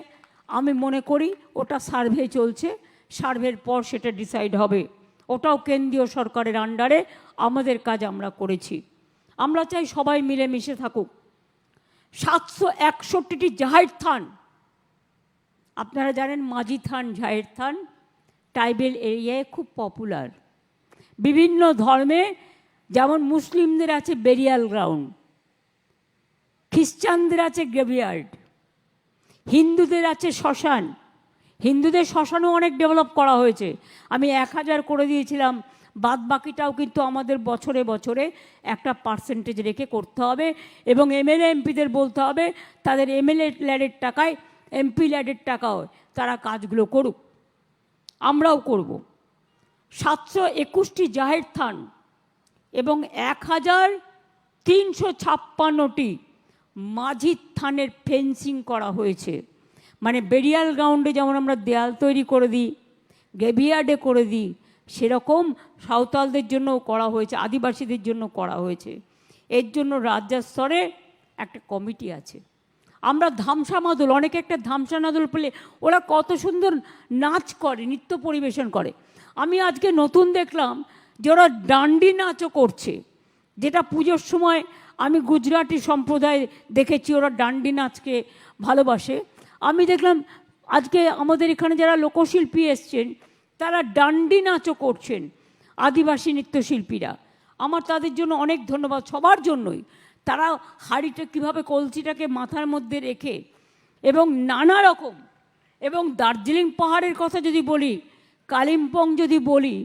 আমি মনে করি ওটা সার্ভে চলছে, সার্ভের পর সেটা ডিসাইড হবে। ওটাও কেন্দ্রীয় সরকারের আন্ডারে, আমাদের কাজ আমরা করেছি। আমরা চাই সবাই মিলেমিশে থাকুক। 761টি জাহের থান, আপনারা জানেন মাঝি থান, জাহের থান ট্রাইবেল এরিয়ায় খুব পপুলার। বিভিন্ন ধর্মে, যেমন মুসলিমদের আছে বেরিয়াল গ্রাউন্ড, খ্রিস্টানদের আছে গ্রেভিয়ার্ড, হিন্দুদের আছে শ্মশান। হিন্দুদের শ্মশানও অনেক ডেভেলপ করা হয়েছে। আমি 1000 করে দিয়েছিলাম, বাদ বাকিটাও কিন্তু আমাদের বছরে বছরে একটা পার্সেন্টেজ রেখে করতে হবে, এবং এমএলএ এমপিদের বলতে হবে তাদের এমএলএ ল্যাডের টাকায়, এমপি ল্যাডের টাকাও তারা কাজগুলো করুক, আমরাও করব। 721টি জাহের থান এবং 1356টি মাঝি থানের ফেন্সিং করা হয়েছে। মানে বেরিয়াল গ্রাউন্ডে যেমন আমরা দেয়াল তৈরি করে দিই, গ্রেভিয়ার্ডে করে দিই, সেরকম সাঁওতালদের জন্যও করা হয়েছে, আদিবাসীদের জন্য করা হয়েছে। এর জন্য রাজ্য স্তরে একটা কমিটি আছে। আমরা ধামসা মাদল, অনেকে একটা ধামসা মাদল পেলে ওরা কত সুন্দর নাচ করে, নৃত্য পরিবেশন করে। আমি আজকে নতুন দেখলাম যে ওরা ডান্ডি নাচও করছে, যেটা পুজোর সময় আমি গুজরাটি সম্প্রদায় দেখেছি, ওরা ডান্ডি নাচকে ভালোবাসে। আমি দেখলাম আজকে আমাদের এখানে যারা লোকশিল্পী এসছেন তারা ডান্ডি নাচও করছেন, আদিবাসী নৃত্যশিল্পীরা। আমার তাদের জন্য অনেক ধন্যবাদ, সবার জন্যই। তারা হাঁড়িটা কীভাবে, কলসিটাকে মাথার মধ্যে রেখে, এবং নানা রকম, এবং দার্জিলিং পাহাড়ের কথা যদি বলি, কালিম্পং যদি বলি,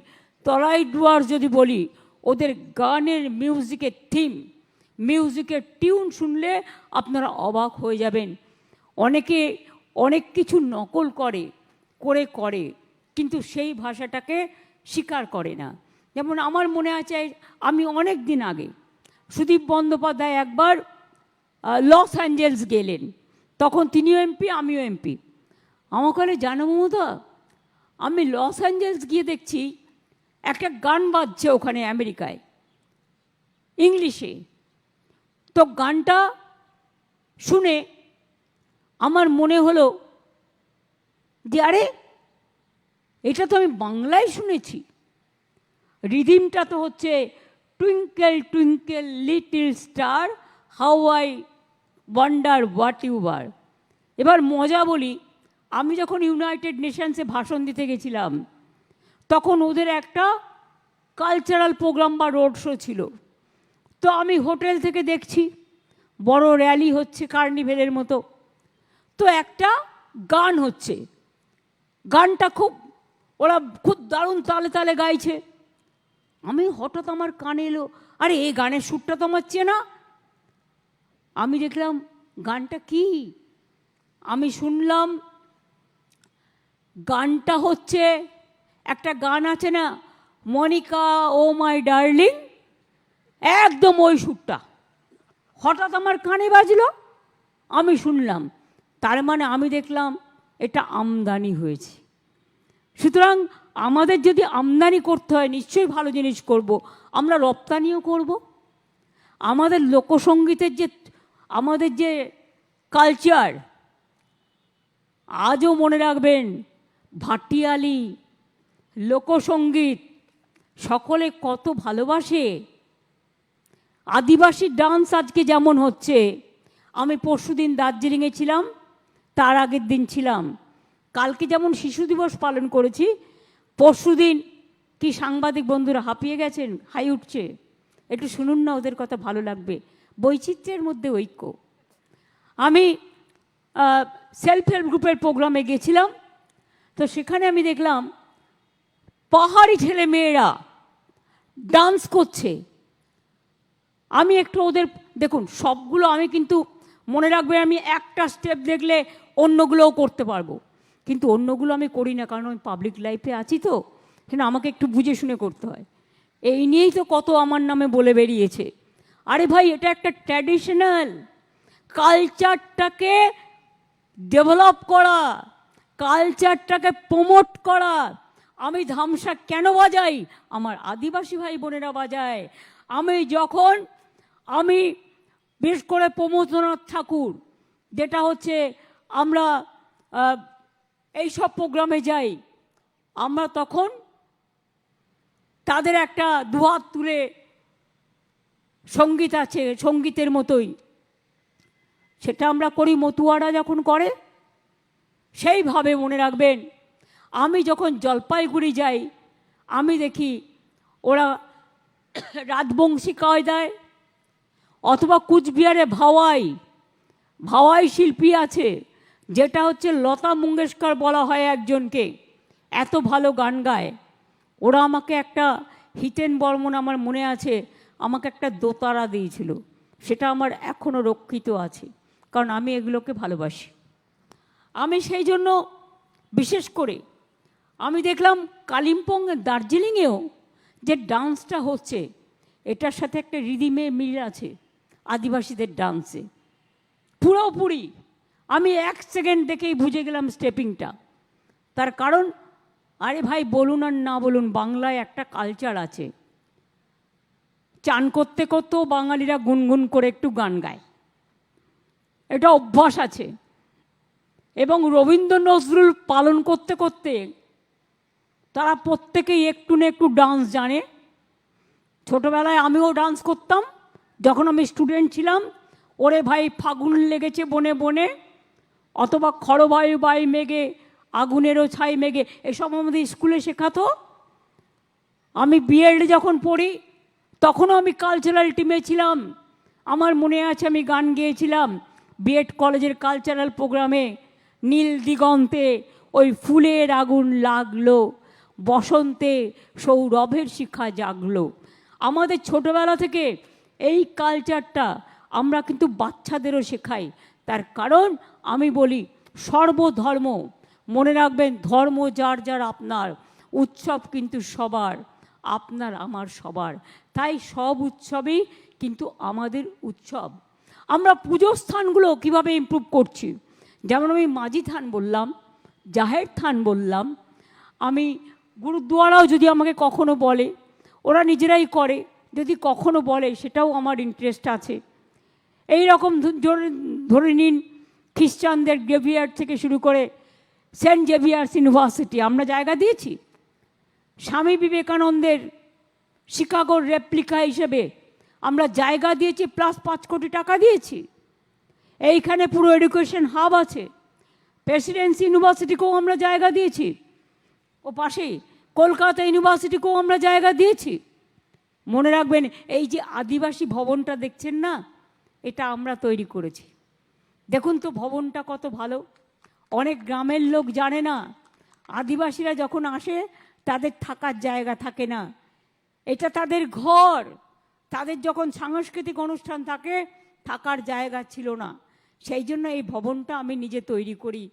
তরাই ডুয়ার্স যদি বলি, ওদের গানের মিউজিকের থিম, মিউজিকের টিউন শুনলে আপনারা অবাক হয়ে যাবেন। অনেকে অনেক কিছু নকল করে, কিন্তু সেই ভাষাটাকে স্বীকার করে না। যেমন আমার মনে আছে, আমি অনেক দিন আগে সুদীপ বন্দ্যোপাধ্যায় একবার লস অ্যাঞ্জেলস গেলেন, তখন তিনিও এমপি, আমিও এমপি। আমাকে বলে, জানো মমতা, আমি লস অ্যাঞ্জেলস গিয়ে দেখছি একটা গান বাজছে ওখানে আমেরিকায়, ইংলিশে। তো গানটা শুনে আমার মনে হলো যে আরে, এটা তো আমি বাংলায় শুনেছি। রিদিমটা তো হচ্ছে twinkle twinkle little star how I wonder what you are. এবার মজা বলি, আমি যখন ইউনাইটেড নেশনসে ভাষণ দিতে গেছিলাম, তখন ওদের একটা কালচারাল প্রোগ্রাম বা রোড শো ছিল। তো আমি হোটেল থেকে দেখছি বড় র্যালি হচ্ছে কার্নিভেলের মতো, তো একটা গান হচ্ছে, গানটা ওরা খুব দারুণ তালে তালে গাইছে। আমি হঠাৎ আমার কানে এলো, আরে এই গানের সুরটা তো আমার চেনা। আমি দেখলাম গানটা কি, আমি শুনলাম গানটা হচ্ছে, একটা গান আছে না, মনিকা ও মাই ডার্লিং, একদম ওই সুরটা হঠাৎ আমার কানে বাজলো, আমি শুনলাম। তার মানে আমি দেখলাম এটা আমদানি হয়েছে। সুতরাং আমাদের যদি আমদানি করতে হয়, নিশ্চয়ই ভালো জিনিস করব, আমরা রপ্তানিও করব। আমাদের লোকসঙ্গীতের আমাদের যে কালচার, আজও মনে রাখবেন, ভাটিয়ালি লোকসঙ্গীত সকলে কত ভালোবাসে। আদিবাসী ডান্স আজকে যেমন হচ্ছে, আমি পরশুদিন দার্জিলিংয়ে ছিলাম, তার আগের দিন ছিলাম, কালকে যেমন শিশু দিবস পালন করেছি, পরশুদিন কি সাংবাদিক বন্ধুরা হাঁপিয়ে গেছেন, হাই উঠছে। একটু শুনুন না, ওদের কথা ভালো লাগবে। বৈচিত্র্যের মধ্যে ঐক্য। আমি সেলফ হেল্প গ্রুপের প্রোগ্রামে গেছিলাম, তো সেখানে আমি দেখলাম পাহাড়ি ছেলে মেয়েরা ডান্স করছে। আমি একটু ওদের, দেখুন সবগুলো আমি কিন্তু মনে রাখবেন, আমি একটা স্টেপ দেখলে অন্যগুলোও করতে পারবো, কিন্তু অন্যগুলো আমি করি না, কারণ আমি পাবলিক লাইফে আছি, তো সেটা আমাকে একটু বুঝে শুনে করতে হয়। এই নিয়েই তো কত আমার নামে বলে বেরিয়েছে। আরে ভাই, এটা একটা ট্র্যাডিশনাল কালচারটাকে ডেভেলপ করা, কালচারটাকে প্রমোট করা। আমি ধামসা কেন বাজাই? আমার আদিবাসী ভাই বোনেরা বাজায়। আমি বিশেষ করে প্রমোদনাথ ঠাকুর, যেটা হচ্ছে আমরা এই সব প্রোগ্রামে যাই, আমরা তখন তাদের একটা দুহাত তুলে সঙ্গীত আছে, সঙ্গীতের মতোই সেটা আমরা করি মতুয়ারা যখন করে। সেইভাবে মনে রাখবেন, আমি যখন জলপাইগুড়ি যাই আমি দেখি ওরা রাজবংশী কায়দায়, অথবা কুচবিহারে ভাওয়াই শিল্পী আছে, যেটা হচ্ছে লতা মঙ্গেশকর বলা হয় একজনকে, এত ভালো গান গায়। ওরা আমাকে একটা হিতেন বর্মন, আমার মনে আছে, আমাকে একটা দোতারা দিয়েছিল, সেটা আমার এখনও রক্ষিত আছে, কারণ আমি এগুলোকে ভালোবাসি। আমি সেই জন্য বিশেষ করে আমি দেখলাম কালিম্পং, দার্জিলিংয়েও যে ডান্সটা হচ্ছে, এটার সাথে একটা রিদিমে মিল আছে আদিবাসীদের ডান্সে পুরোপুরি। আমি 1 সেকেন্ড দেখেই বুঝে গেলাম স্টেপিংটা। তার কারণ, আরে ভাই, বলুন আর না বলুন, বাংলায় একটা কালচার আছে, চান করতে করতেও বাঙালিরা গুনগুন করে একটু গান গায়, এটা অভ্যাস আছে। এবং রবীন্দ্র নজরুল পালন করতে করতে তারা প্রত্যেকেই একটু না একটু ডান্স জানে। ছোটোবেলায় আমিও ডান্স করতাম যখন আমি স্টুডেন্ট ছিলাম। ওরে ভাই ফাগুন লেগেছে বনে বনে, অথবা খড়বায়ু বাই মেঘে, আগুনেরও ছাই মেঘে, এসব আমাদের স্কুলে শেখাতো। আমি বিএড যখন পড়ি তখনও আমি কালচারাল টিমে ছিলাম। আমার মনে আছে আমি গান গেয়েছিলাম বিএড কলেজের কালচারাল প্রোগ্রামে, নীল দিগন্তে ওই ফুলের আগুন লাগলো, বসন্তে সৌরভের শিখা জাগলো। আমাদের ছোটবেলা থেকে এই কালচারটা আমরা কিন্তু বাচ্চাদেরও শেখাই। তার কারণ আমি বলি সর্বধর্ম, মনে রাখবেন, ধর্ম যার যার আপনার, উৎসব কিন্তু সবার, আপনার আমার সবার। তাই সব উৎসবেই কিন্তু আমাদের উৎসব। আমরা পুজো স্থানগুলো কীভাবে ইমপ্রুভ করছি, যেমন আমি মাঝি থান বললাম, জাহের থান বললাম, আমি গুরুদুয়ারাও যদি আমাকে কখনো বলে, ওরা নিজেরাই করে, যদি কখনো বলে সেটাও আমার ইন্টারেস্ট আছে। এই রকম ধরে নিন, খ্রিস্টানদের গ্রেভিয়ার্ড থেকে শুরু করে সেন্ট জেভিয়ার্স ইউনিভার্সিটি আমরা জায়গা দিয়েছি। স্বামী বিবেকানন্দের শিকাগোর রেপ্লিকা হিসেবে আমরা জায়গা দিয়েছি, প্লাস 5 কোটি টাকা দিয়েছি। এইখানে পুরো এডুকেশন হাব আছে। প্রেসিডেন্সি ইউনিভার্সিটিকেও আমরা জায়গা দিয়েছি, ও পাশেই কলকাতা ইউনিভার্সিটিকেও আমরা জায়গা দিয়েছি। মনে রাখবেন, এই যে আদিবাসী ভবনটা দেখছেন না, এটা আমরা তৈরি করেছি। দেখুন তো ভবনটা কত ভালো। অনেক গ্রামের লোক জানে না, আদিবাসীরা যখন আসে তাদের থাকার জায়গা থাকে না, এটা তাদের ঘর। তাদের যখন সাংস্কৃতিক অনুষ্ঠান থাকে, থাকার জায়গা ছিল না, সেই জন্য এই ভবনটা আমি নিজে তৈরি করি।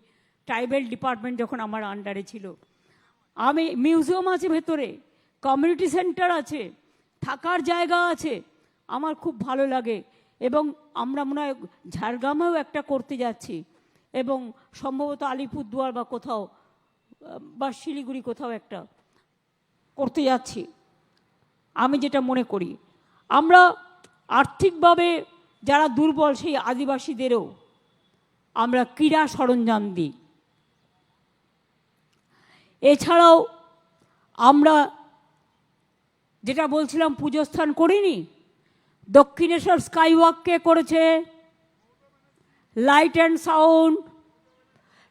ট্রাইবেল ডিপার্টমেন্ট যখন আমার আন্ডারে ছিল, আমি মিউজিয়াম আছে ভেতরে, কমিউনিটি সেন্টার আছে, থাকার জায়গা আছে, আমার খুব ভালো লাগে। এবং আমরা মনে হয় ঝাড়গ্রামেও একটা করতে যাচ্ছি, এবং সম্ভবত আলিপুরদুয়ার বা কোথাও বা শিলিগুড়ি কোথাও একটা করতে যাচ্ছি। আমি যেটা মনে করি, আমরা আর্থিকভাবে যারা দুর্বল সেই আদিবাসীদেরও আমরা ক্রীড়া সরঞ্জাম দিই। এছাড়াও আমরা যেটা বলছিলাম পুজো স্থান করিনি, দক্ষিণেশ্বর স্কাইওয়াককে করেছে, লাইট অ্যান্ড সাউন্ড।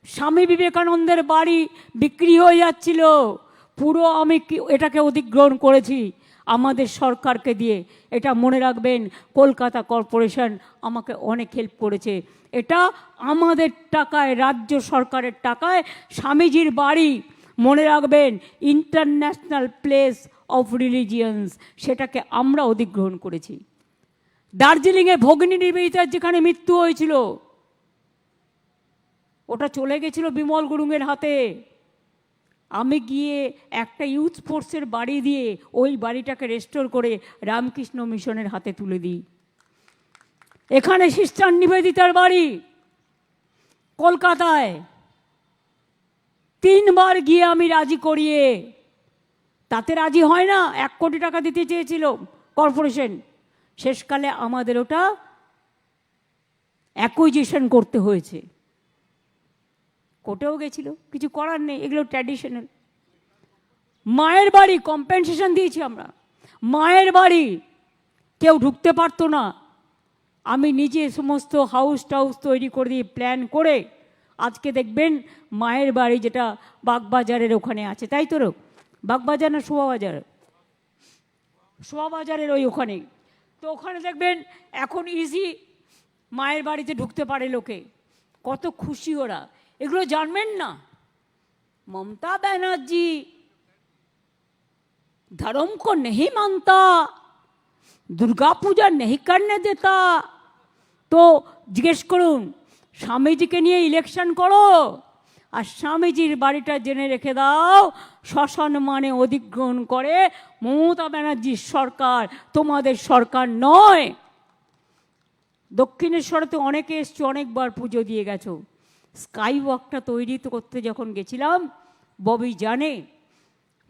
স্বামী বিবেকানন্দের বাড়ি বিক্রি হয়ে যাচ্ছিল, পুরো আমি এটাকে অধিগ্রহণ করেছি আমাদের সরকারকে দিয়ে। এটা মনে রাখবেন, কলকাতা কর্পোরেশন আমাকে অনেক হেল্প করেছে। এটা আমাদের টাকায়, রাজ্য সরকারের টাকায় স্বামীজির বাড়ি, মনে রাখবেন, ইন্টারন্যাশনাল প্লেস অফ রিলিজিয়ান্স, সেটাকে আমরা অধিগ্রহণ করেছি। দার্জিলিংয়ে ভগিনী নিবেদিতার যেখানে মৃত্যু হয়েছিল, ওটা চলে গেছিল বিমল গুরুংয়ের হাতে। আমি গিয়ে একটা ইউথ স্পোর্টসের বাড়ি দিয়ে ওই বাড়িটাকে রেস্টোর করে রামকৃষ্ণ মিশনের হাতে তুলে দিই। এখানে সিস্টার নিবেদিতার বাড়ি কলকাতায় 3 বার গিয়ে আমি রাজি করিয়ে, তাতে রাজি হয় না, 1 কোটি টাকা দিতে চেয়েছিল কর্পোরেশন। শেষকালে আমাদের ওটা অ্যাকুইজিশন করতে হয়েছে, কোর্টেও গেছিল, কিছু করার নেই, এগুলো ট্র্যাডিশনাল। মায়ের বাড়ি কম্পেনসেশন দিয়েছি আমরা। মায়ের বাড়ি কেউ ঢুকতে পারতো না, আমি নিজে সমস্ত হাউস টাউস তৈরি করে দিয়ে প্ল্যান করে আজকে দেখবেন মায়ের বাড়ি যেটা বাগবাজারের ওখানে আছে, তাই তো বাগবাজার না শোভাবাজার, শোভাবাজারের ওখানে, তো ওখানে দেখবেন এখন ইজি মায়ের বাড়িতে ঢুকতে পারে লোকে, কত খুশি ওরা। এগুলো জানবেন না? ममता बनर्जी धर्म को नहीं मानता, दुर्गा पूजा नहीं करने देता, तो জিজ্ঞেস করুন স্বামীজিকে নিয়ে ইলেকশন করো, আর স্বামীজির বাড়িটা জেনে রেখে দাও শ্মশান মানে অধিগ্রহণ করে মমতা ব্যানার্জির সরকার, তোমাদের সরকার নয়। দক্ষিণেশ্বরে তো অনেকে এসছে, অনেকবার পুজো দিয়ে গেছো। স্কাই ওয়াকটা তৈরি করতে যখন গেছিলাম, ববি জানে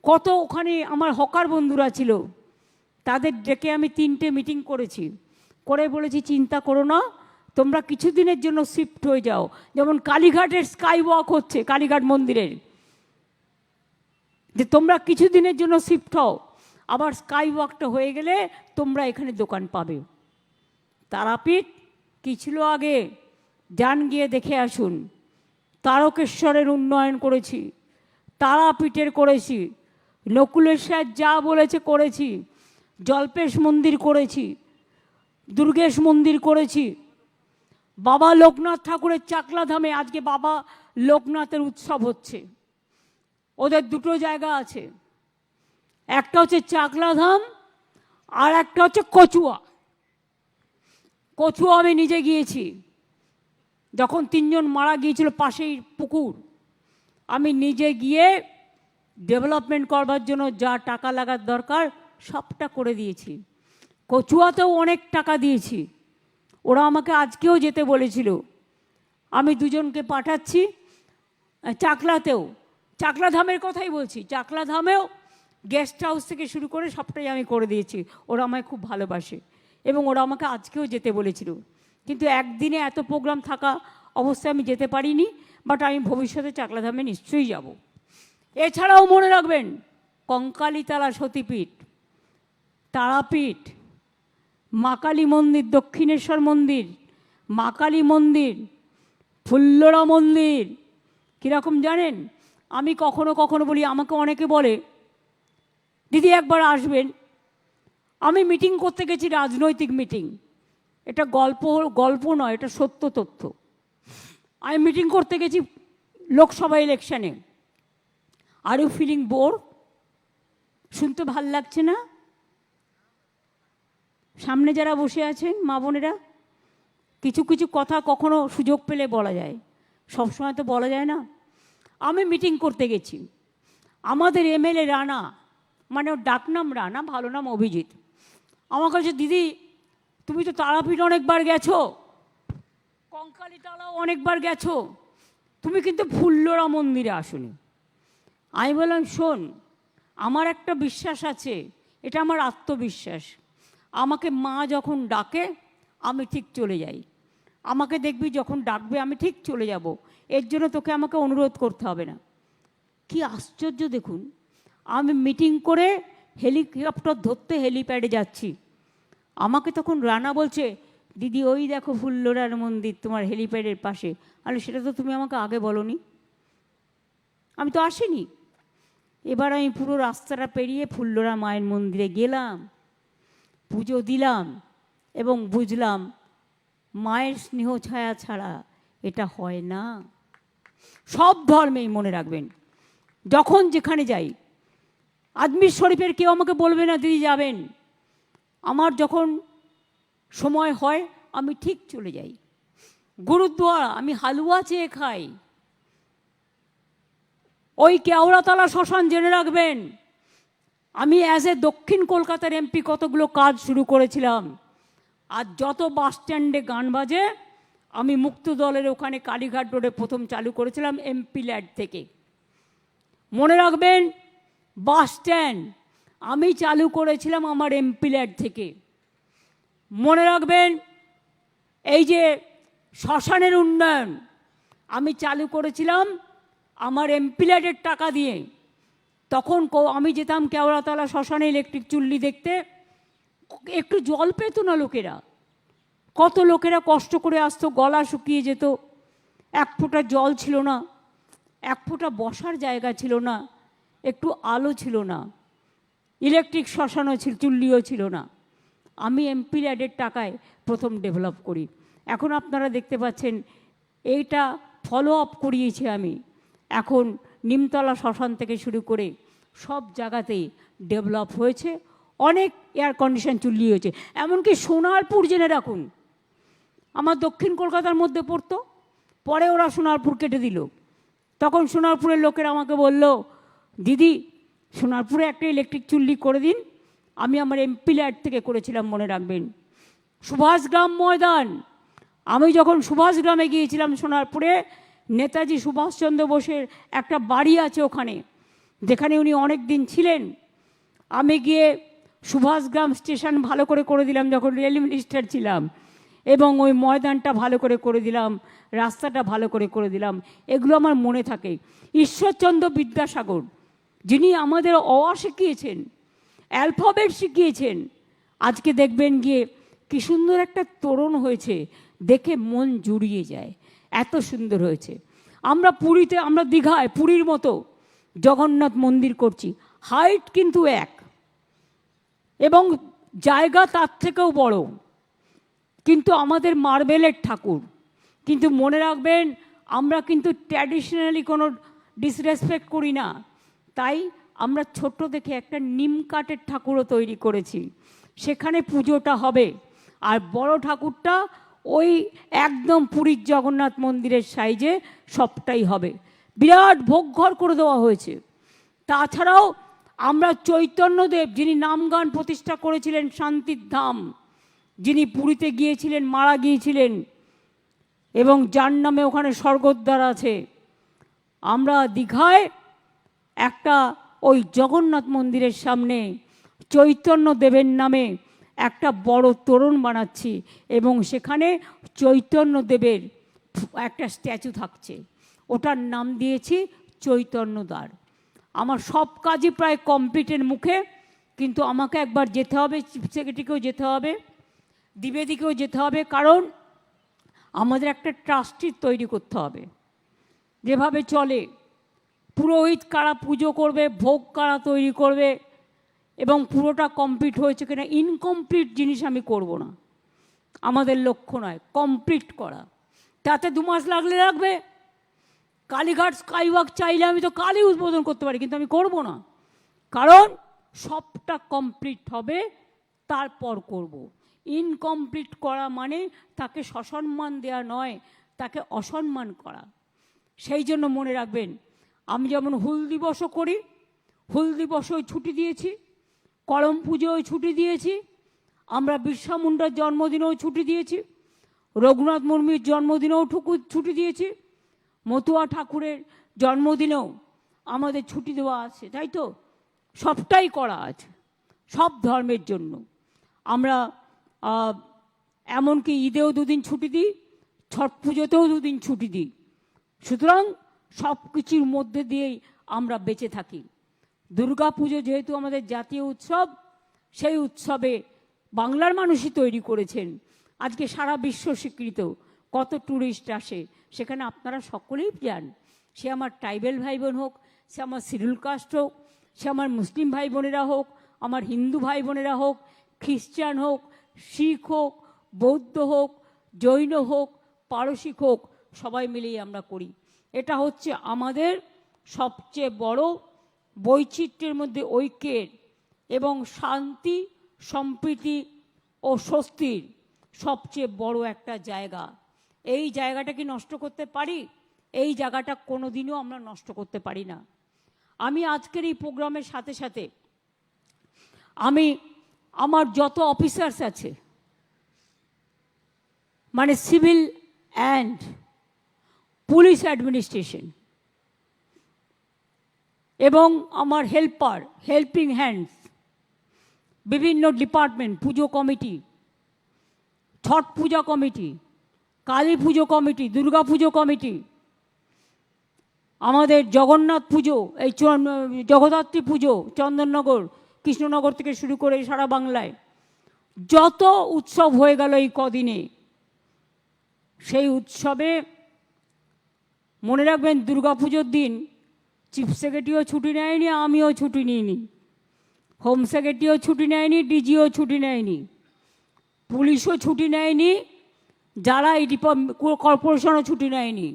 কত ওখানে আমার হকার বন্ধুরা ছিল, তাদের ডেকে আমি 3টে মিটিং করেছি, করে বলেছি চিন্তা করো না, তোমরা কিছুদিনের জন্য শিফট হয়ে যাও। যেমন কালীঘাটের স্কাই ওয়াক হচ্ছে কালীঘাট মন্দিরের, যে তোমরা কিছুদিনের জন্য শিফট হও, আবার স্কাই ওয়াকটা হয়ে গেলে তোমরা এখানে দোকান পাবে। তারাপীঠ কী ছিল আগে, যান গিয়ে দেখে আসুন। তারকেশ্বরের উন্নয়ন করেছি, তারাপীঠের করেছি, নকুলেশ্বর যা বলেছে করেছি, জল্পেশ মন্দির করেছি, দুর্গেশ মন্দির করেছি, বাবা লোকনাথ ঠাকুরের চাকলাধামে আজকে বাবা লোকনাথের উৎসব হচ্ছে। ওদের দুটো জায়গা আছে, একটা হচ্ছে চাকলাধাম আর একটা হচ্ছে কচুয়া। কচুয়া আমি নিজে গিয়েছি, যখন 3 জন মারা গিয়েছিল পাশেই পুকুর, আমি নিজে গিয়ে ডেভেলপমেন্ট করবার জন্য যা টাকা লাগার দরকার সবটা করে দিয়েছি। কচুয়াতেও অনেক টাকা দিয়েছি, ওরা আমাকে আজকেও যেতে বলেছিল, আমি 2 জনকে পাঠাচ্ছি। চাকলাতেও, চাকলাধামের কথাই বলছি, চাকলাধামেও গেস্ট হাউস থেকে শুরু করে সবটাই আমি করে দিয়েছি। ওরা আমায় খুব ভালোবাসে এবং ওরা আমাকে আজকেও যেতে বলেছিল, কিন্তু একদিনে এত প্রোগ্রাম থাকা অবস্থায় আমি যেতে পারিনি, বাট আমি ভবিষ্যতে চাকলাধামে নিশ্চয়ই যাব। এছাড়াও মনে রাখবেন কঙ্কালীতলা সতীপীঠ, তারাপীঠ, মা কালী মন্দির, দক্ষিণেশ্বর মন্দির, মা কালী মন্দির, ফুল্লরা মন্দির। কীরকম জানেন, আমি কখনো কখনো বলি, আমাকে অনেকে বলে দিদি একবার আসবেন। আমি মিটিং করতে গেছি, রাজনৈতিক মিটিং, এটা গল্প নয়, এটা সত্য তথ্য। আমি মিটিং করতে গেছি লোকসভা ইলেকশনে। Are you feeling bore? শুনতে ভাল লাগছে না? সামনে যারা বসে আছেন মা বোনেরা, কিছু কিছু কথা কখনো সুযোগ পেলে বলা যায়, সবসময় তো বলা যায় না। আমি মিটিং করতে গেছি, আমাদের এমএলএ রানা, মানে ওর ডাকনাম রানা, ভালো নাম অভিজিৎ, আমার কাছে দিদি তুমি তো তারাপীঠ অনেকবার গেছো, কঙ্কালীতলাও অনেকবার গেছো, তুমি কিন্তু ফুল্লরা মন্দিরে আসোনি। আমি বললাম শোন, আমার একটা বিশ্বাস আছে, এটা আমার আত্মবিশ্বাস, আমাকে মা যখন ডাকে আমি ঠিক চলে যাই, আমাকে দেখবি যখন ডাকবে আমি ঠিক চলে যাব, এর জন্য তোকে আমাকে অনুরোধ করতে হবে না। কি আশ্চর্য দেখুন, আমি মিটিং করে হেলিকপ্টার ধরতে হেলিপ্যাডে যাচ্ছি, আমাকে তখন রানা বলছে দিদি ওই দেখো ফুল্লরার মন্দির তোমার হেলিপ্যাডের পাশে। আরে সেটা তো তুমি আমাকে আগে বলোনি, আমি তো আসিনি। এবার আমি পুরো রাস্তাটা পেরিয়ে ফুল্লরা মায়ের মন্দিরে গেলাম, পুজো দিলাম এবং বুঝলাম মায়ের স্নেহ ছায়া ছাড়া এটা হয় না। সব ধর্মেই মনে রাখবেন, যখন যেখানে যাই, আজমির শরীফের কেউ আমাকে বলবে না দিদি যাবেন, আমার যখন সময় হয় আমি ঠিক চলে যাই। গুরুদ্বারা আমি হালুয়া চেয়ে খাই। ওই কেওড়াতলা শ্মশান জেনে রাখবেন, আমি অ্যাজ এ দক্ষিণ কলকাতার এমপি কতগুলো কাজ শুরু করেছিলাম। আর যত বাস স্ট্যান্ডে গান বাজে, আমি মুক্ত দলের ওখানে কালীঘাট রোডে প্রথম চালু করেছিলাম এমপি ল্যাড থেকে। মনে রাখবেন বাস স্ট্যান্ড আমি চালু করেছিলাম আমার এমপি ল্যাড থেকে। মনে রাখবেন এই যে শ্মশানের উন্নয়ন আমি চালু করেছিলাম আমার এমপি ল্যাডের টাকা দিয়ে। তখন আমি যেতাম কেওড়াতলা শ্মশানে ইলেকট্রিক চুল্লি দেখতে, একটু জল পেত না লোকেরা, কত লোকেরা কষ্ট করে আসতো, গলা শুকিয়ে যেত, এক ফোঁটা জল ছিল না, এক ফোঁটা বসার জায়গা ছিল না, একটু আলো ছিল না, ইলেকট্রিক শ্মশানও ছিল, চুল্লিও ছিল না। আমি এমপি ল্যাডের টাকায় প্রথম ডেভেলপ করি। এখন আপনারা দেখতে পাচ্ছেন এইটা ফলো আপ করিয়েছি আমি। এখন নিমতলা শ্মশান থেকে শুরু করে সব জায়গাতেই ডেভেলপ হয়েছে, অনেক এয়ার কন্ডিশন চুল্লি হয়েছে। এমনকি সোনারপুর জেনে রাখুন, আমার দক্ষিণ কলকাতার মধ্যে পড়তো, পরে ওরা সোনারপুর কেটে দিল। তখন সোনারপুরের লোকেরা আমাকে বলল, দিদি সোনারপুরে একটা ইলেকট্রিক চুল্লি করে দিন। আমি আমার এমপি ল্যাড থেকে করেছিলাম, মনে রাখবেন, সুভাষগ্রাম ময়দান। আমি যখন সুভাষগ্রামে গিয়েছিলাম সোনারপুরে, নেতাজি সুভাষচন্দ্র বোসের একটা বাড়ি আছে ওখানে, যেখানে উনি অনেক দিন ছিলেন। আমি গিয়ে সুভাষগ্রাম স্টেশন ভালো করে দিলাম যখন রেল মিনিস্টার ছিলাম, এবং ওই ময়দানটা ভালো করে দিলাম, রাস্তাটা ভালো করে দিলাম। এগুলো আমার মনে থাকে। ঈশ্বরচন্দ্র বিদ্যাসাগর, যিনি আমাদের অ শিখিয়েছেন, অ্যালফাবেট শিখিয়েছেন, আজকে দেখবেন গিয়ে কি সুন্দর একটা তোরণ হয়েছে, দেখে মন জুড়িয়ে যায়, এত সুন্দর হয়েছে। আমরা পুরীতে, আমরা দীঘায় পুরীর মতো জগন্নাথ মন্দির করছি, হাইট কিন্তু এক এবং জায়গা তার থেকেও বড়, কিন্তু আমাদের মার্বেলের ঠাকুর। কিন্তু মনে রাখবেন, আমরা কিন্তু ট্র্যাডিশনালি কোনো ডিসরেসপেক্ট করি না, তাই আমরা ছোট দেখে একটা নিম কাঠের ঠাকুরও তৈরি করেছি, সেখানে পুজোটা হবে। আর বড় ঠাকুরটা ওই একদম পুরীর জগন্নাথ মন্দিরের সাইজে সবটাই হবে। বিরাট ভোগঘর করে দেওয়া হয়েছে। তাছাড়াও আমরা চৈতন্যদেব, যিনি নামগান প্রতিষ্ঠা করেছিলেন, শান্তির ধাম, যিনি পুরীতে গিয়েছিলেন, মারা গিয়েছিলেন, এবং যার নামে ওখানে স্বর্গদ্বার আছে, আমরা দীঘায় একটা ওই জগন্নাথ মন্দিরের সামনে চৈতন্যদেবের নামে একটা বড় তোরণ বানাচ্ছি, এবং সেখানে চৈতন্যদেবের একটা স্ট্যাচু থাকছে, ওটার নাম দিয়েছি চৈতন্যদ্বার। আমার সব কাজই প্রায় কমপ্লিটের মুখে, কিন্তু আমাকে একবার যেতে হবে, চিফ সেক্রেটারিকেও যেতে হবে, দ্বিবেদীকেও যেতে হবে, কারণ আমাদের একটা ট্রাস্টি তৈরি করতে হবে। যেভাবে চলে, পুরোহিত কারা পুজো করবে, ভোগ কারা তৈরি করবে, এবং পুরোটা কমপ্লিট হয়েছে কিনা। ইনকমপ্লিট জিনিস আমি করব না, আমাদের লক্ষ্য নয় কমপ্লিট করা। তাতে 2 মাস লাগবে। কালীঘাট স্কাইওয়াক চাইলে আমি তো কালই উদ্বোধন করতে পারি, কিন্তু আমি করব না, কারণ সবটা কমপ্লিট হবে তারপর করব। ইনকমপ্লিট করা মানে তাকে সসম্মান দেওয়া নয়, তাকে অসম্মান করা। সেই জন্য মনে রাখবেন, আমি যেমন হুল দিবসও করি, হুল দিবসেও ছুটি দিয়েছি, করম পুজোও ছুটি দিয়েছি, আমরা বিরসা মুন্ডার জন্মদিনেও ছুটি দিয়েছি, রঘুনাথ মুর্মুর জন্মদিনেও ছুটি দিয়েছি, মতুয়া ঠাকুরের জন্মদিনেও আমাদের ছুটি দেওয়া আছে, তাই তো? সবটাই করা আছে সব ধর্মের জন্য। আমরা এমনকি ঈদেও 2 দিন ছুটি দিই, ছট পুজোতেও 2 দিন ছুটি দিই। সুতরাং সব কিছুর মধ্যে দিয়েই আমরা বেঁচে থাকি। দুর্গা পুজো যেহেতু আমাদের জাতীয় উৎসব, সেই উৎসবে বাংলার মানুষই তৈরি করেছেন, আজকে সারা বিশ্ব স্বীকৃত। কত ট্যুরিস্ট আসে সেখানে, আপনারা সকলেই যান। সে আমার ট্রাইবেল ভাই বোন হোক, সে আমার শিডিউল কাস্ট হোক, সে আমার মুসলিম ভাই বোনেরা হোক, আমার হিন্দু ভাই বোনেরা হোক, খ্রিস্টান হোক, শিখ হোক, বৌদ্ধ হোক, জৈন হোক, পারসিক হোক, সবাই মিলেই আমরা করি। এটা হচ্ছে আমাদের সবচেয়ে বড় বৈচিত্র্যের মধ্যে ঐক্যের এবং শান্তি, সম্প্রীতি ও স্বস্তির সবচেয়ে বড় একটা জায়গা। এই জায়গাটা কি নষ্ট করতে পারি? এই জায়গাটা কোনোদিনও আমরা নষ্ট করতে পারি না। আমি আজকের এই প্রোগ্রামের সাথে সাথে আমি আমার যত অফিসার্স আছে, মানে সিভিল অ্যান্ড পুলিশ অ্যাডমিনিস্ট্রেশন, এবং আমার হেল্পিং হ্যান্ডস, বিভিন্ন ডিপার্টমেন্ট, পুজো কমিটি, ছট পূজা কমিটি, কালী পুজো কমিটি, দুর্গা পুজো কমিটি, আমাদের জগন্নাথ পুজো, এই জগদ্ধাত্রী পুজো, চন্দননগর, কৃষ্ণনগর থেকে শুরু করে সারা বাংলায় যত উৎসব হয়ে গেল এই কদিনে, সেই উৎসবে মনে রাখবেন দুর্গাপুজোর দিন চিফ সেক্রেটারিও ছুটি নেয়নি, আমিও ছুটি নিইনি, হোম সেক্রেটারিও ছুটি নেয়নি, ডিজিও ছুটি নেয়নি, পুলিশও ছুটি নেয়নি, যারা এই কর্পোরেশনও ছুটি নেয়নি,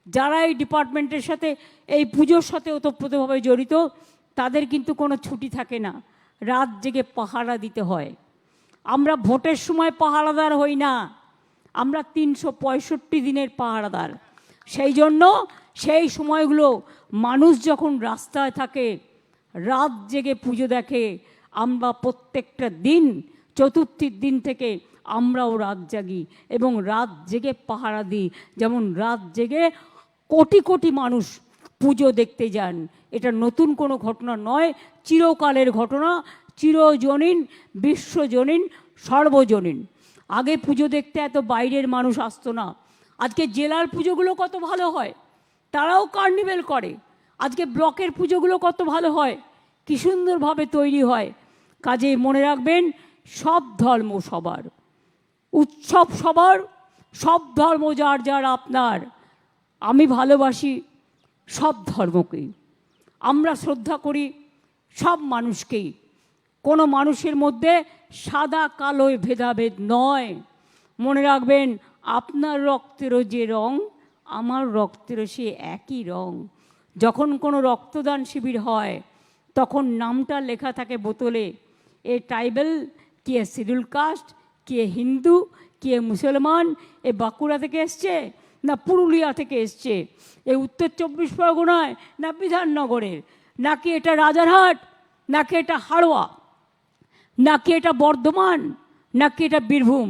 যারা এই ডিপার্টমেন্টের সাথে এই পুজোর সাথে ওতপ্রোতভাবে জড়িত তাদের কিন্তু কোনো ছুটি থাকে না, রাত জেগে পাহারা দিতে হয়। আমরা ভোটের সময় পাহারাদার হই না, আমরা 365 দিনের পাহারাদার। সেই জন্য সেই সময়গুলো মানুষ যখন রাস্তায় থাকে, রাত জেগে পুজো দেখে, আমরা প্রত্যেকটা দিন চতুর্থীর দিন থেকে আমরাও রাত জাগি এবং রাত জেগে পাহারা দিই। যেমন রাত জেগে কোটি কোটি মানুষ পুজো দেখতে যান, এটা নতুন কোনো ঘটনা নয়, চিরকালের ঘটনা, চিরজনীন, বিশ্বজনীন, সর্বজনীন। আগে পুজো দেখতে এত বাইরের মানুষ আসতো না। আজকে জেলার পুজোগুলো কত ভালো হয়, তারাও কার্নিভেল করে। আজকে ব্লকের পুজোগুলো কত ভালো হয়, কী সুন্দরভাবে তৈরি হয়। কাজেই মনে রাখবেন, সব ধর্ম সবার, উৎসব সবার, সব ধর্ম যার যার আপনার। আমি ভালোবাসি সব ধর্মকেই, আমরা শ্রদ্ধা করি সব মানুষকেই। কোনো মানুষের মধ্যে সাদা কালোয় ভেদাভেদ নয়। মনে রাখবেন, আপনার রক্তেরও যে রং, আমার রক্তেরও সে একই রং। যখন কোনো রক্তদান শিবির হয় তখন নামটা লেখা থাকে বোতলে, এ ট্রাইবেল, কে শিডিউল কাস্ট, কে হিন্দু, কে মুসলমান, এ বাঁকুড়া থেকে এসছে না পুরুলিয়া থেকে এসছে, এ উত্তর 24 পরগনায় না বিধাননগরের, নাকি এটা রাজারহাট, নাকি এটা হাড়োয়া, নাকি এটা বর্ধমান, নাকি এটা বীরভূম।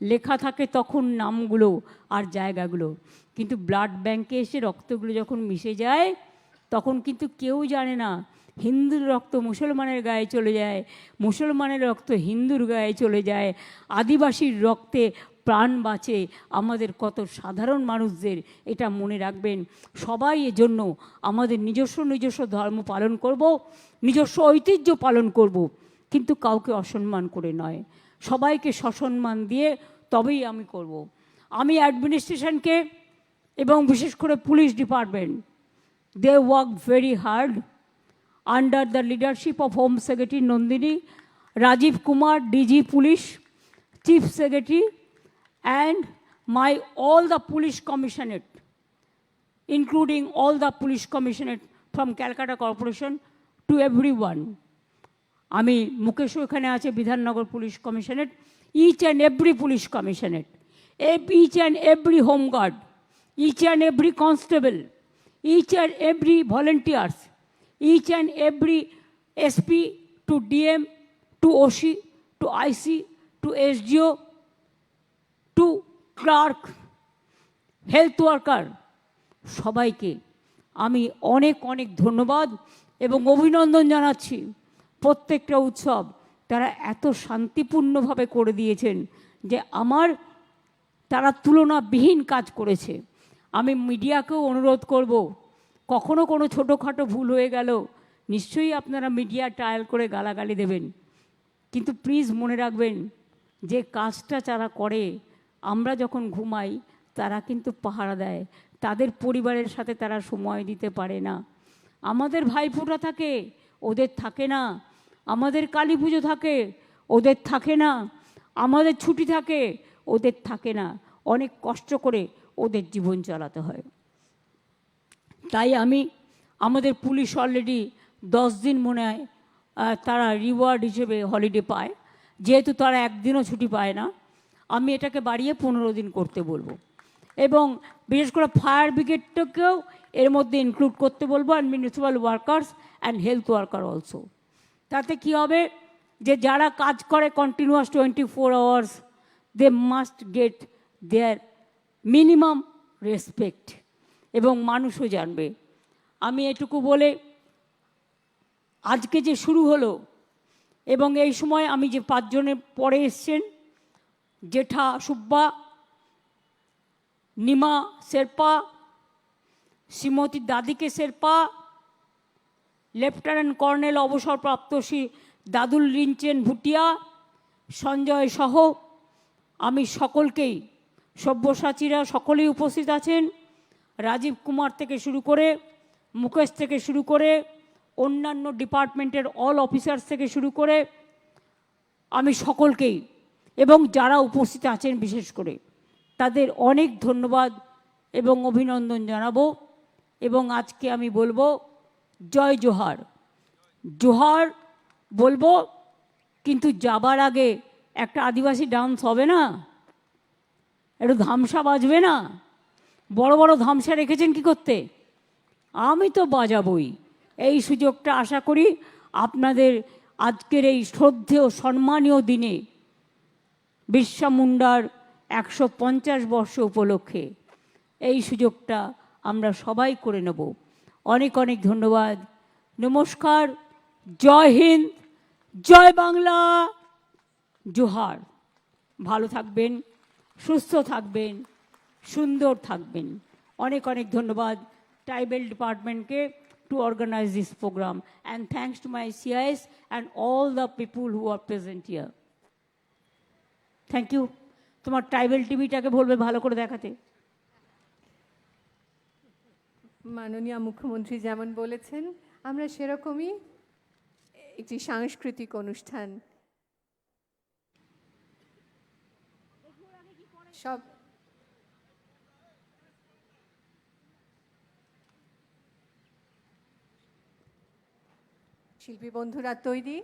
লেখা থাকে তখন নামগুলো আর জায়গাগুলো। কিন্তু ব্লাড ব্যাংকে এসে রক্তগুলো যখন মিশে যায় তখন কিন্তু কেউ জানে না হিন্দুর রক্ত মুসলমানের গায়ে চলে যায়, মুসলমানের রক্ত হিন্দুর গায়ে চলে যায়, আদিবাসীর রক্তে প্রাণ বাঁচে আমাদের কত সাধারণ মানুষদের। এটা মনে রাখবেন। সবাই এজন্য আমাদের নিজস্ব নিজস্ব ধর্ম পালন করব, নিজস্ব ঐতিহ্য পালন করব, কিন্তু কাউকে অসম্মান করে নয়, সবাইকে সসম্মান দিয়ে তবেই আমি করব। আমি অ্যাডমিনিস্ট্রেশনকে এবং বিশেষ করে police department, they work very hard under the leadership of Home Secretary Nandini, Rajiv Kumar, DG Police, Chief Secretary, and all the police commissionerate, including all the police commissionerate from Calcutta Corporation to everyone. আমি মুকেশ এখানে আছে, Bidhannagar police commissionerate, each and every police commissionerate, each and every home guard, each and every constable, each and every volunteers, each and every SP to DM to OC to IC to SDO to clerk, health worker, সবাইকে আমি অনেক অনেক ধন্যবাদ এবং অভিনন্দন জানাচ্ছি। প্রত্যেকটা উৎসব তারা এত শান্তিপূর্ণভাবে করে দিয়েছেন যে তারা তুলনাবিহীন কাজ করেছে। আমি মিডিয়াকেও অনুরোধ করব, কখনো কোনো ছোটোখাটো ভুল হয়ে গেল নিশ্চয়ই আপনারা মিডিয়া ট্রায়াল করে গালাগালি দেবেন, কিন্তু প্লিজ মনে রাখবেন যে কাজটা যারা করে, আমরা যখন ঘুমাই তারা কিন্তু পাহারা দেয়, তাদের পরিবারের সাথে তারা সময় দিতে পারে না। আমাদের ভাইফোঁটা থাকে, ওদের থাকে না। আমাদের কালী পুজো থাকে, ওদের থাকে না। আমাদের ছুটি থাকে, ওদের থাকে না। অনেক কষ্ট করে ওদের জীবন চালাতে হয়। তাই আমাদের পুলিশ অলরেডি 10 দিন মনে হয় তারা রিওয়ার্ড হিসেবে হলিডে পায়, যেহেতু তারা একদিনও ছুটি পায় না। আমি এটাকে বাড়িয়ে 15 দিন করতে বলবো এবং বিশেষ করে ফায়ার ব্রিগেডটাকেও এর মধ্যে ইনক্লুড করতে বলবো, and municipal workers and health worker also. তাতে কি হবে যে যারা কাজ করে continuous 24 hours, they must get their minimum respect এবং মানুষও জানবে। আমি এটুকু বলে আজকে যে শুরু হলো এবং এই সময় আমি যে 5 জনের পরে এসছেন, জেঠা সুব্বা, নিমা শেরপা, শ্রীমতী দাদিকে শেরপা, লেফটেন্যান্ট কর্নেল অবসরপ্রাপ্ত শ্রী দাদুল রিঞ্চেন ভুটিয়া, সঞ্জয় সহ আমি সকলকেই সব্যসাচীরা সকলেই উপস্থিত আছেন, রাজীব কুমার থেকে শুরু করে, মুকেশ থেকে শুরু করে, অন্যান্য ডিপার্টমেন্টের অল অফিসার্স থেকে শুরু করে আমি সকলকেই এবং যারা উপস্থিত আছেন বিশেষ করে তাদের অনেক ধন্যবাদ এবং অভিনন্দন জানাবো। এবং আজকে আমি বলবো জয় জোহার, জোহার বলবো, কিন্তু যাবার আগে একটা আদিবাসী ডান্স হবে না? একটু ধামসা বাজবে না? বড় বড় ধামসা রেখেছেন কি করতে? আমি তো বাজাবই। এই সুযোগটা আশা করি আপনাদের আজকের এই শ্রদ্ধেয় সম্মানীয় দিনে বিরসা মুন্ডার 150 বর্ষ উপলক্ষে এই সুযোগটা আমরা সবাই করে নেব। অনেক অনেক ধন্যবাদ। নমস্কার, জয় হিন্দ, জয় বাংলা, জোহার। ভালো থাকবেন, সুস্থ থাকবেন, সুন্দর থাকবেন। অনেক অনেক ধন্যবাদ ট্রাইবেল ডিপার্টমেন্টকে to organize this program, and thanks to my CIS and all the people who are present here. Thank you. তোমার ট্রাইবেল টিভিটাকে বলবে ভালো করে দেখাতে। মাননীয় মুখ্যমন্ত্রী যেমন বলেছেন আমরা সেরকমই একটি সাংস্কৃতিক অনুষ্ঠান সব শিল্পী বন্ধুরা তৈরি।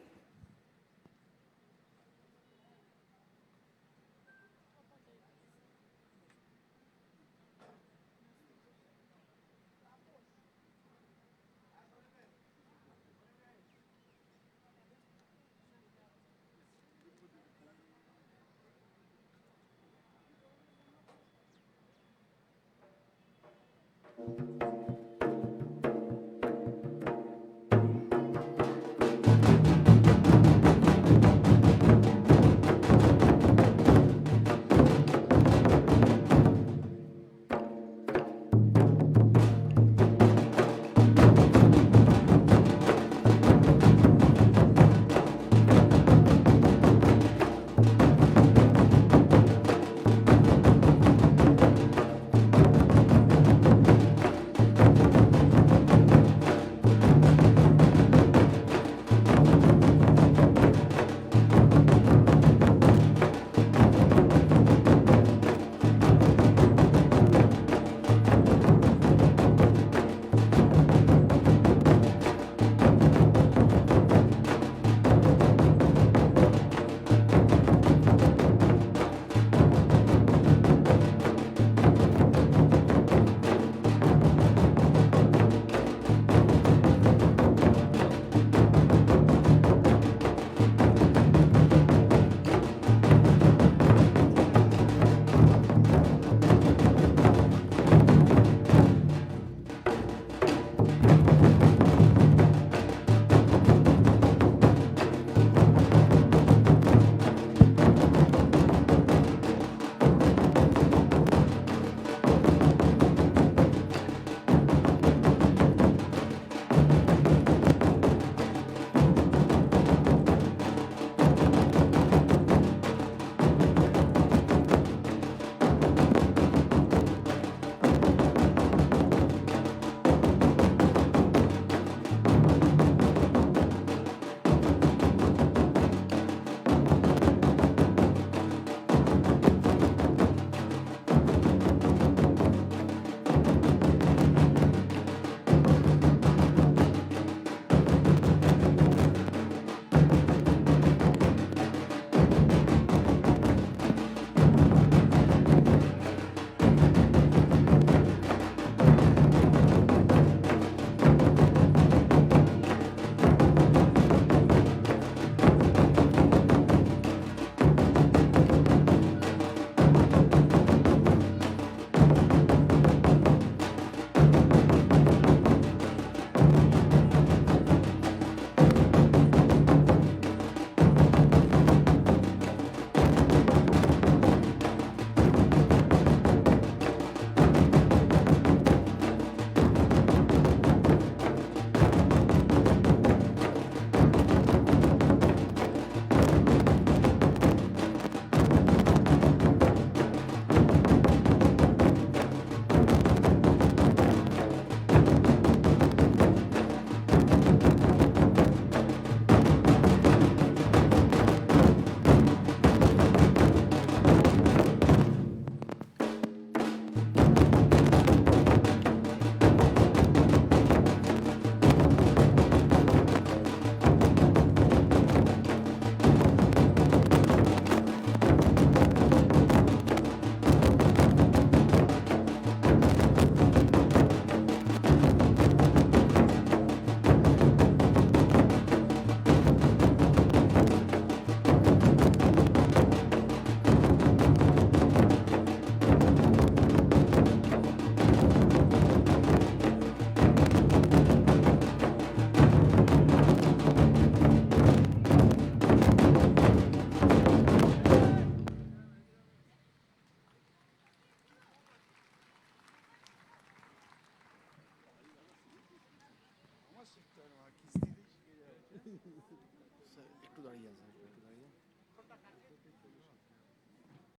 একটু দাঁড়িয়ে আছে, একটু দাঁড়িয়ে